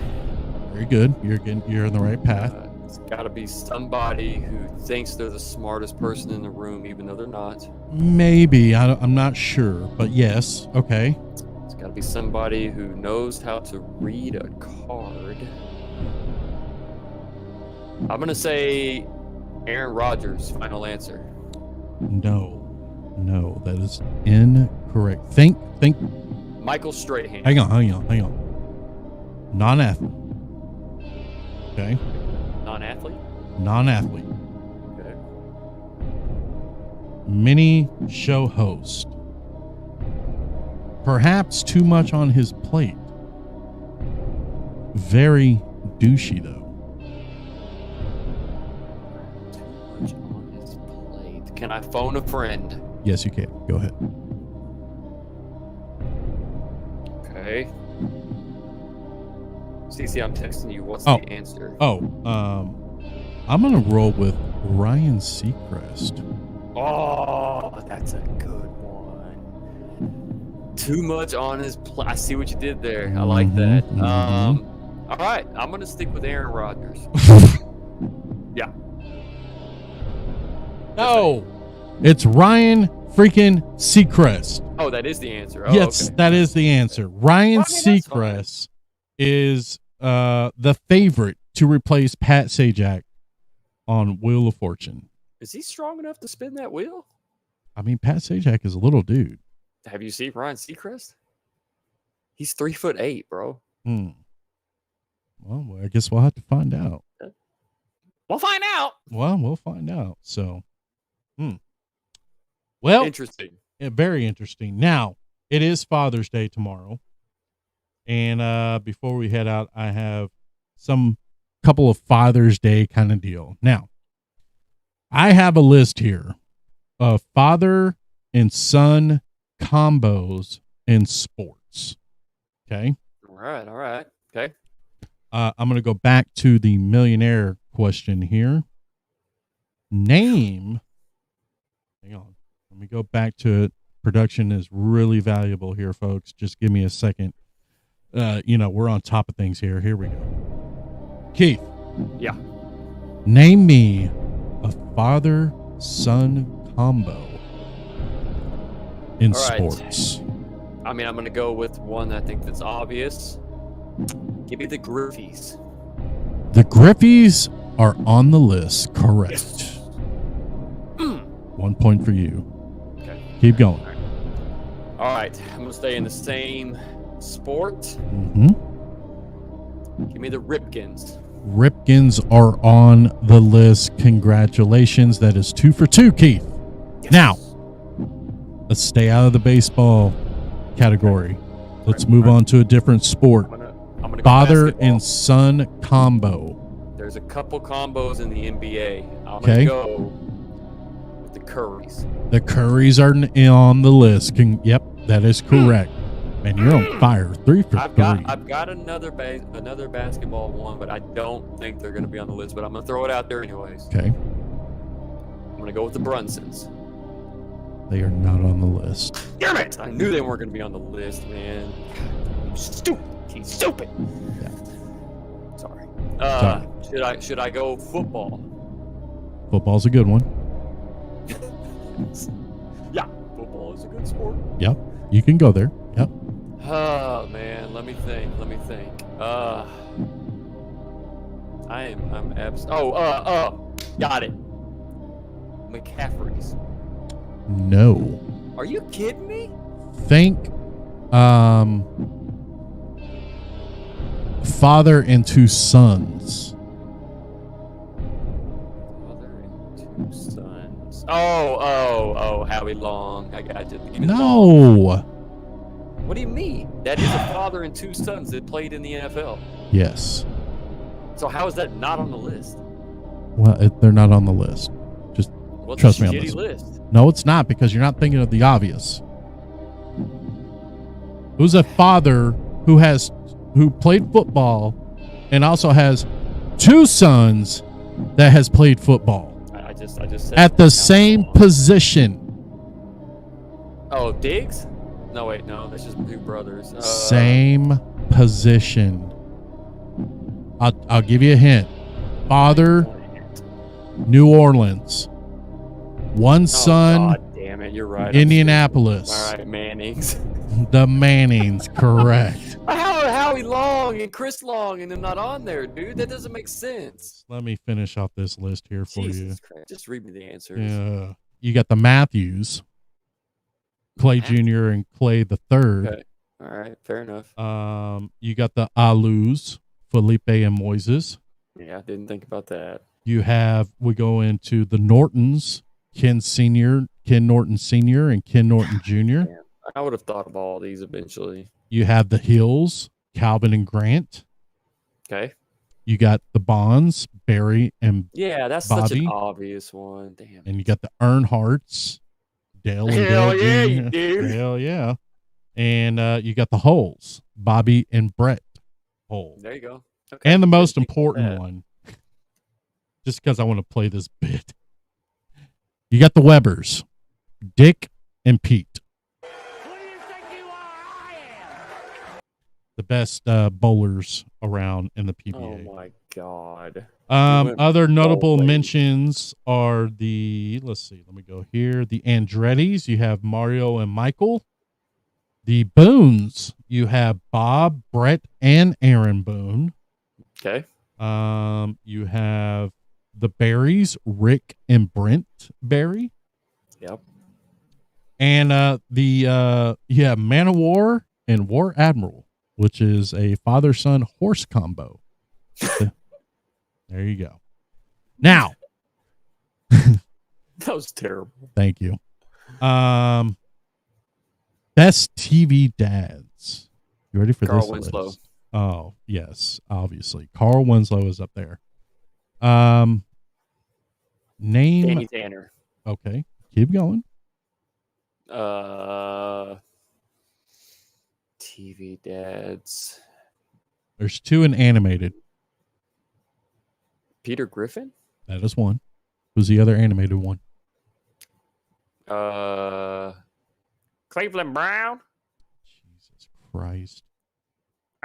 S4: Very good. You're on the right path.
S5: It's got to be somebody who thinks they're the smartest person in the room, even though they're not.
S4: Maybe. I'm not sure, but yes. Okay.
S5: It's got to be somebody who knows how to read a card. I'm going to say Aaron Rodgers. Final answer.
S4: No, that is incorrect. Think.
S5: Michael Strahan.
S4: Hang on. Non-athlete. Okay. Non-athlete.
S5: Okay.
S4: Mini show host. Perhaps too much on his plate. Very douchey, though.
S5: Too much on his plate. Can I phone a friend?
S4: Yes, you can. Go ahead.
S5: Okay. CC, I'm texting you. What's the answer?
S4: I'm gonna roll with Ryan Seacrest.
S5: Oh, that's a good one. Too much on his plate. I see what you did there. I like that. All right, I'm gonna stick with Aaron Rodgers. Yeah.
S4: No, it's Ryan freaking Seacrest.
S5: Oh, that is the answer. Oh,
S4: Yes,
S5: okay.
S4: that is the answer. Ryan Seacrest is the favorite to replace Pat Sajak on Wheel of Fortune.
S5: Is he strong enough to spin that wheel?
S4: I mean, Pat Sajak is a little dude.
S5: Have you seen Ryan Seacrest? He's 3'8", bro.
S4: Well, I guess we'll have to find out.
S5: We'll find out.
S4: Well, we'll find out. So, well,
S5: Interesting.
S4: Very interesting. Now, it is Father's Day tomorrow. And before we head out, I have some couple of Father's Day kind of deal. Now, I have a list here of father and son combos in sports. Okay.
S5: All right. Okay.
S4: I'm going to go back to the millionaire question here. Name. Hang on. Let me go back to it. Production is really valuable here, folks. Just give me a second. We're on top of things here. Here we go. Keith.
S5: Yeah.
S4: Name me a father-son combo in
S5: All right.
S4: sports.
S5: I mean, I'm going to go with one I think that's obvious. Give me the Griffies.
S4: The Griffies are on the list. Correct.
S5: Yes.
S4: 1 point for you.
S5: Okay.
S4: Keep going.
S5: All right. I'm going to stay in the same sport.
S4: Mm-hmm.
S5: Give me the Ripkins.
S4: Ripkins are on the list. Congratulations. That is 2 for 2, Keith. Yes. Now, let's stay out of the baseball category. Let's move on to a different sport.
S5: I'm gonna go
S4: Father
S5: basketball.
S4: and son combo.
S5: There's a couple combos in the NBA. I'm
S4: Okay.
S5: going to go with the Currys.
S4: The Currys are on the list. Yep, that is correct. Man, you're on fire. 3 for 3.
S5: I've got another basketball one, but I don't think they're going to be on the list. But I'm going to throw it out there anyways.
S4: Okay.
S5: I'm going to go with the Brunsons.
S4: They are not on the list.
S5: Damn it! I knew they weren't going to be on the list, man. Stupid. He's stupid.
S4: Yeah.
S5: Sorry.
S4: Sorry.
S5: Should I go football?
S4: Football's a good one.
S5: Yeah, football is a good sport.
S4: Yep. You can go there. Yep.
S5: Oh man, let me think. Got it. McCaffrey's.
S4: No.
S5: Are you kidding me?
S4: Think father and 2 sons.
S5: Father and 2 sons. Oh, Howie Long. I got you. Give me the
S4: No.
S5: ball. What do you mean? That is a father and 2 sons that played in the NFL.
S4: Yes.
S5: So how is that not on the list?
S4: Well, they're not on the list. Just
S5: Well,
S4: trust me
S5: it's
S4: on
S5: a
S4: this.
S5: shitty list.
S4: No, it's not, because you're not thinking of the obvious. Who's a father who played football and also has 2 sons that has played football
S5: I just said
S4: at the same position?
S5: Oh, Diggs? No, wait, no, that's just 2 brothers.
S4: Same position. I'll give you a hint. Father, New Orleans. One son,
S5: God damn it, you're right.
S4: Indianapolis.
S5: All right, Mannings.
S4: The Mannings, correct.
S5: How are Howie Long and Chris Long and them not on there, dude? That doesn't make sense.
S4: Let me finish off this list here for
S5: Jesus Christ, just read me the answers.
S4: you. You got the Matthews, Clay Jr. and Clay the Third.
S5: Okay. All right, fair enough.
S4: You got the Alus, Felipe and Moises.
S5: Yeah, I didn't think about that.
S4: We go into the Nortons, Ken Norton Sr. and Ken Norton Jr.
S5: I would have thought of all these eventually.
S4: You have the Hills, Calvin and Grant.
S5: Okay.
S4: You got the Bonds, Barry and
S5: Yeah, that's
S4: Bobby.
S5: such an obvious one. Damn.
S4: And you got the Earnharts, Dale and
S5: Hell
S4: Dale
S5: yeah,
S4: Jr.
S5: you do.
S4: Hell yeah. And you got the Holes, Bobby and Brett Hole.
S5: There you go. Okay.
S4: And the most
S5: Didn't think about
S4: important
S5: that.
S4: one, just because I want to play this bit. You got the Webbers, Dick and Pete. The best bowlers around in the PBA.
S5: Oh my God.
S4: Other notable mentions are the, let's see, let me go here. The Andrettis, you have Mario and Michael. The Boones, you have Bob, Brett, and Aaron Boone.
S5: Okay.
S4: You have the Berries, Rick and Brent Berry.
S5: Yep.
S4: And you have Man of War and War Admiral, which is a father-son horse combo. There you go. Now.
S5: That was terrible.
S4: Thank you. Best TV dads. You ready for
S5: Carl
S4: this
S5: Winslow.
S4: list? Oh, yes, obviously. Carl Winslow is up there. Name
S5: Danny Tanner.
S4: Okay, keep going.
S5: TV dads.
S4: There's 2 in animated.
S5: Peter Griffin?
S4: That is one. Who's the other animated one?
S5: Cleveland Brown?
S4: Jesus Christ.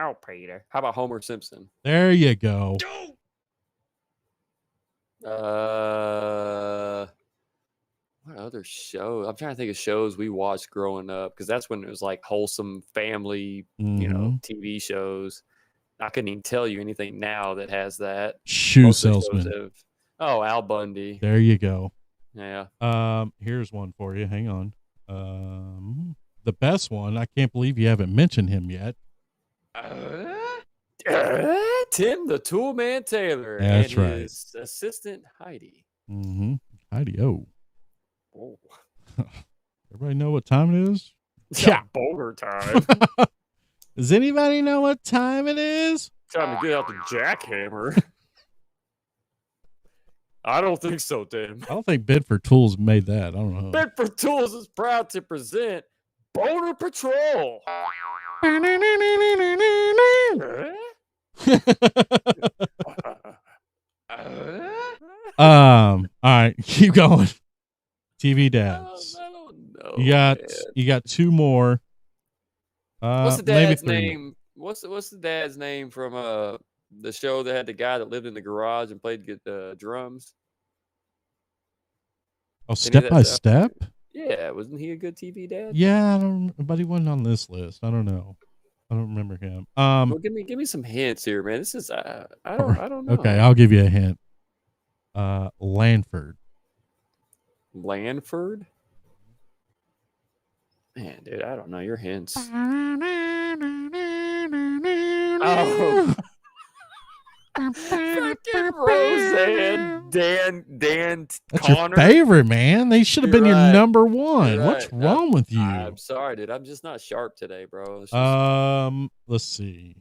S5: Oh, Peter. How about Homer Simpson?
S4: There you go.
S5: What other show? I'm trying to think of shows we watched growing up, because that's when it was like wholesome family, TV shows. I couldn't even tell you anything now that has that.
S4: Shoe
S5: Most of the shows
S4: salesman.
S5: Al Bundy.
S4: There you go.
S5: Yeah.
S4: Here's one for you. Hang on. The best one. I can't believe you haven't mentioned him yet.
S5: Tim the Toolman Taylor.
S4: That's
S5: and
S4: right.
S5: His assistant Heidi.
S4: Mm-hmm. Heidi O.
S5: Oh.
S4: Everybody know what time it is?
S5: Yeah. Boulder time.
S4: Does anybody know what time it is?
S5: Time to get out the jackhammer. I don't think so, Tim.
S4: I don't think Bedford Tools made that. I don't know.
S5: Bedford Tools is proud to present Boner Patrol.
S4: All right, keep going. TV dads.
S5: I don't know.
S4: You got 2 more.
S5: What's the
S4: maybe
S5: dad's
S4: 3 more.
S5: name? What's the dad's name from the show that had the guy that lived in the garage and played drums?
S4: Oh,
S5: Any of
S4: Step
S5: that
S4: by
S5: stuff?
S4: Step?
S5: Yeah, wasn't he a good TV dad?
S4: Yeah, I don't. But he wasn't on this list. I don't know. I don't remember him.
S5: Well, give me some hints here, man. This is I don't know.
S4: Okay, I'll give you a hint. Lanford.
S5: Lanford? Man, dude, I don't know your hints. Oh. Fucking Roseanne, Dan
S4: That's
S5: Connor.
S4: your favorite, man. They should have been
S5: You're
S4: your
S5: right.
S4: number 1.
S5: You're
S4: What's
S5: right.
S4: wrong with you?
S5: I'm sorry, dude. I'm just not sharp today, bro. It's just-
S4: Let's see.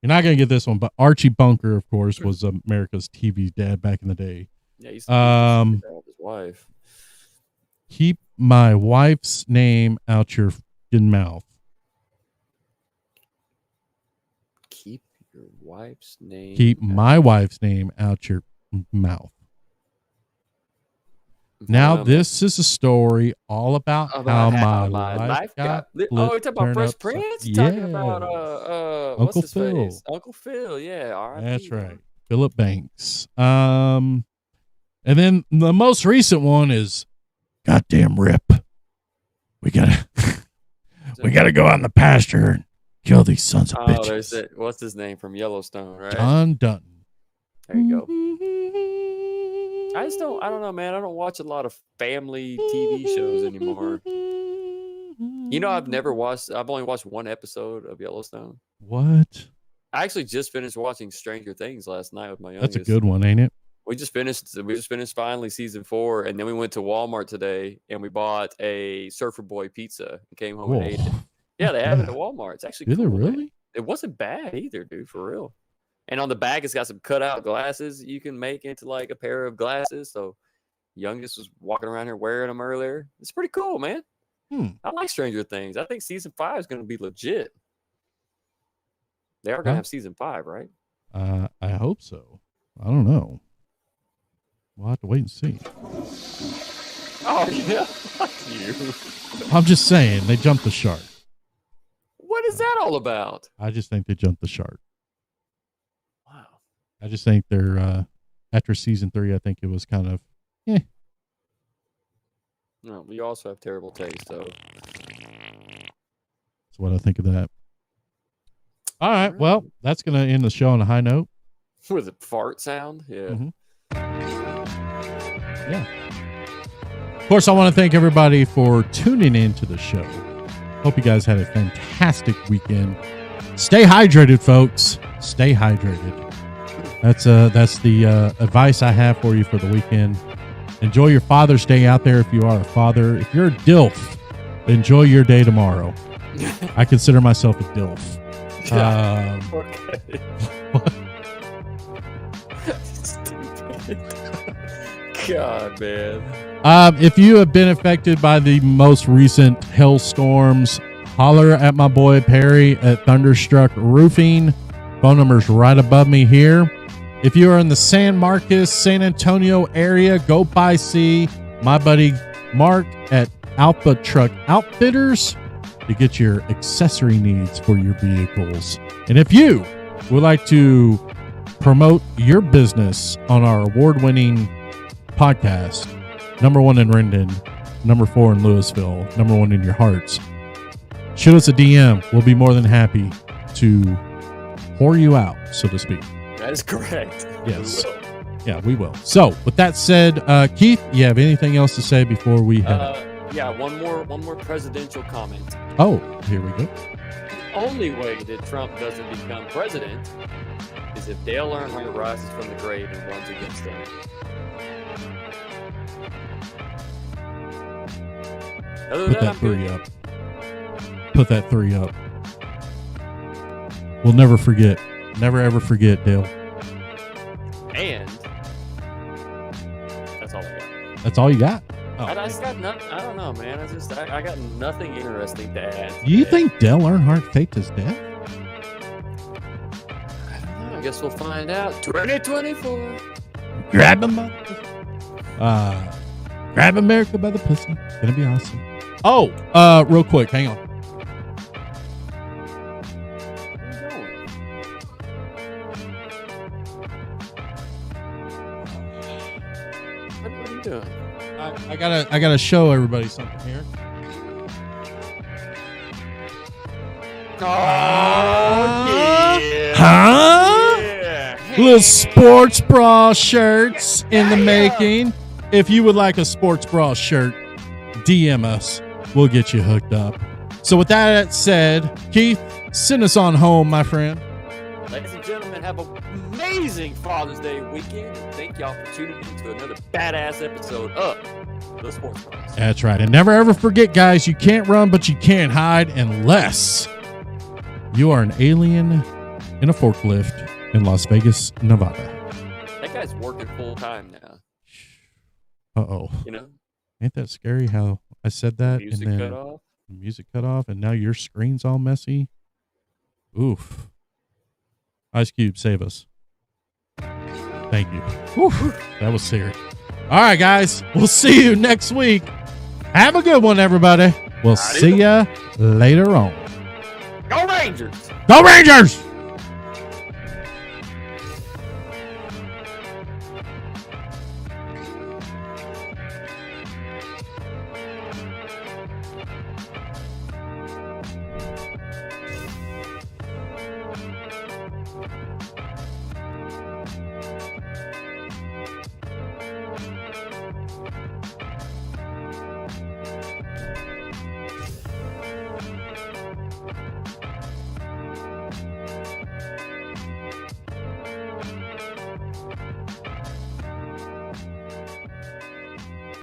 S4: You're not gonna get this one, but Archie Bunker, of course, was America's TV dad back in the day.
S5: Yeah, he's his wife.
S4: Keep my wife's name out your fucking mouth.
S5: Keep your wife's name.
S4: Keep my wife's name out your mouth. Now, this is a story all about how my life got
S5: oh, you're talking about
S4: turned
S5: Fresh
S4: upside-
S5: Prince? You're talking about
S4: Uncle
S5: what's his
S4: Phil.
S5: face? Uncle Phil, yeah. R.I.P.
S4: That's right. Philip Banks. And then the most recent one is goddamn Rip. We gotta go out in the pasture and kill these sons of
S5: Oh, there's
S4: bitches.
S5: it. What's his name from Yellowstone, right?
S4: John Dutton.
S5: There you go. I don't know, man. I don't watch a lot of family TV shows anymore. You know, I've only watched 1 episode of Yellowstone.
S4: What?
S5: I actually just finished watching Stranger Things last night with my youngest.
S4: That's a good one, ain't it?
S5: We just finished finally season 4, and then we went to Walmart today and we bought a Surfer Boy pizza and came home and ate it. Yeah, they have it at Walmart. It's actually
S4: Do
S5: cool.
S4: they
S5: man.
S4: really?
S5: It wasn't bad either, dude, for real. And on the back, it's got some cutout glasses you can make into like a pair of glasses. So youngest was walking around here wearing them earlier. It's pretty cool, man. I like Stranger Things. I think season 5 is going to be legit. They are going to have season 5, right?
S4: I hope so. I don't know. We'll have to wait and see.
S5: Oh, yeah. Fuck you.
S4: I'm just saying, they jumped the shark.
S5: What is that all about?
S4: I just think they jumped the shark.
S5: Wow.
S4: I just think they're, after season 3, I think it was kind of,
S5: No, we also have terrible taste, so.
S4: That's what I think of that. All right. Well, that's going to end the show on a high note.
S5: With a fart sound? Yeah.
S4: Mm-hmm. Yeah. Of course, I want to thank everybody for tuning in to the show. Hope you guys had a fantastic weekend. Stay hydrated, folks. Stay hydrated. That's the advice I have for you for the weekend. Enjoy your Father's Day out there if you are a father. If you're a DILF, enjoy your day tomorrow. I consider myself a DILF.
S5: God, man.
S4: If you have been affected by the most recent hailstorms, holler at my boy Perry at Thunderstruck Roofing. Phone number's right above me here. If you are in the San Marcos, San Antonio area, go by see my buddy Mark at Alpha Truck Outfitters to get your accessory needs for your vehicles. And if you would like to promote your business on our award-winning podcast, #1 in Rendon, #4 in Louisville, #1 in your hearts, shoot us a DM. We'll be more than happy to pour you out, so to speak.
S5: That is correct.
S4: Yes. We will. So, with that said, Keith, you have anything else to say before we head out?
S5: Yeah, one more presidential comment.
S4: Oh, here we go.
S5: The only way that Trump doesn't become president is if Dale Earnhardt rises from the grave and runs against him. Other
S4: Put
S5: than
S4: that 3 up. Put that 3 up. We'll never forget. Never ever forget, Dale.
S5: And that's all I got.
S4: That's all you got? Oh.
S5: I just got nothing. I don't know, man. I got nothing interesting to add.
S4: Do you think Dale Earnhardt faked his death?
S5: I don't know. I guess we'll find out. 2024.
S4: Grab him by grab America by the pussy. It's gonna be awesome. Oh, real quick, hang on.
S5: What are you doing?
S4: I gotta show everybody something here. Huh?
S5: Yeah.
S4: Little sports bra shirts in the making. If you would like a sports bra shirt, DM us. We'll get you hooked up. So with that said, Keith, send us on home, my friend.
S5: Ladies and gentlemen, have an amazing Father's Day weekend. And thank y'all for tuning in to another badass episode of The Sports Bros.
S4: That's right. And never ever forget, guys, you can't run, but you can't hide unless you are an alien in a forklift in Las Vegas, Nevada.
S5: That guy's working full time now.
S4: Uh-oh.
S5: You know?
S4: Ain't that scary how I said that?
S5: Music
S4: and then
S5: cut off.
S4: the music cut off, and now your screen's all messy. Oof. Ice Cube, save us. Thank you. Whew, that was serious. All right, guys. We'll see you next week. Have a good one, everybody. We'll see ya later on.
S5: Go Rangers!
S4: Go Rangers!